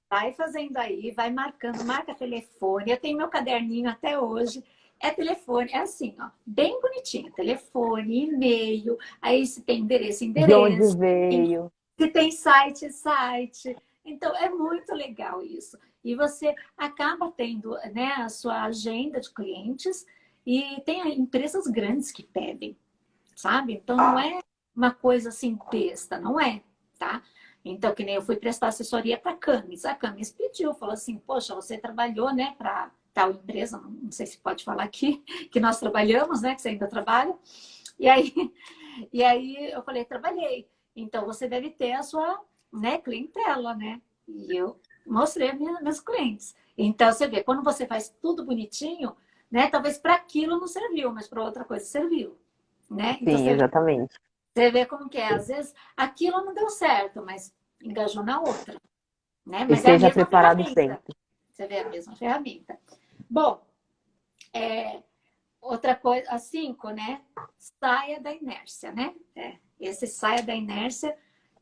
Vai fazendo aí, vai marcando, marca telefone. Eu tenho meu caderninho até hoje. É telefone, é assim, ó, bem bonitinho. Telefone, e-mail, aí se tem endereço, De onde endereço. veio. Se tem site, site. Então, é muito legal isso. E você acaba tendo, né, a sua agenda de clientes e tem empresas grandes que pedem, sabe? Então, não é uma coisa assim besta, não é, tá? Então, que nem eu fui prestar assessoria para a Camis. A Camis pediu, falou assim, poxa, você trabalhou, né, para tal empresa, não sei se pode falar aqui, que nós trabalhamos, né, que você ainda trabalha. E aí, e aí eu falei, trabalhei. Então, você deve ter a sua, né, clientela, né? E eu mostrei a meus clientes. Então, você vê, quando você faz tudo bonitinho, né? Talvez para aquilo não serviu, mas para outra coisa serviu, né? Então, Sim, exatamente. você vê como que é. Às vezes, aquilo não deu certo, mas engajou na outra, né? Mas é a Esteja mesma preparado ferramenta. sempre. Você vê a mesma ferramenta. Bom, outra coisa, a 5, né? Saia da inércia, né? Esse saia da inércia,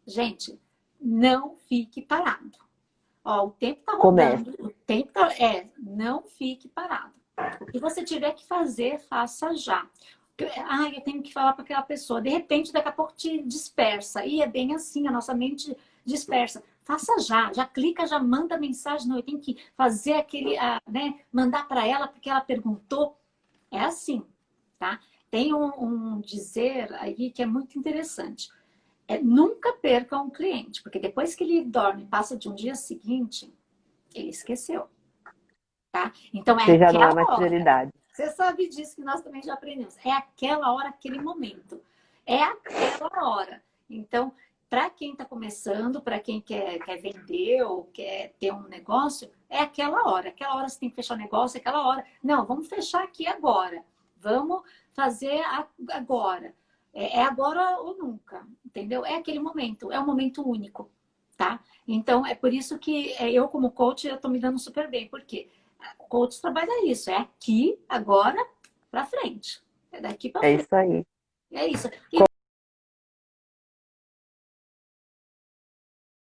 gente, não fique parado. Ó, o tempo tá Comece. rodando, o tempo tá, não fique parado. O que você tiver que fazer, faça já. Eu tenho que falar para aquela pessoa. De repente, daqui a pouco te dispersa. E é bem assim, a nossa mente dispersa. Faça já, já clica, já manda mensagem. Não, eu tenho que fazer aquele, né? Mandar para ela porque ela perguntou. É assim, tá? Tem um dizer aí que é muito interessante. Nunca perca um cliente, porque depois que ele dorme, passa de um dia seguinte, ele esqueceu, tá? Então é Você já não é aquela mais hora. prioridade. Você sabe disso que nós também já aprendemos. É aquela hora, aquele momento. É aquela hora. Então, para quem está começando, para quem quer vender ou quer ter um negócio, é aquela hora. Aquela hora você tem que fechar o negócio, é aquela hora. Não, vamos fechar aqui agora. Vamos fazer agora. É agora ou nunca, entendeu? É aquele momento, é um momento único, tá? Então, é por isso que eu, como coach, eu estou me dando super bem. Por quê? O coach trabalha isso, é aqui, agora, para frente. É daqui para É frente. isso aí. É isso.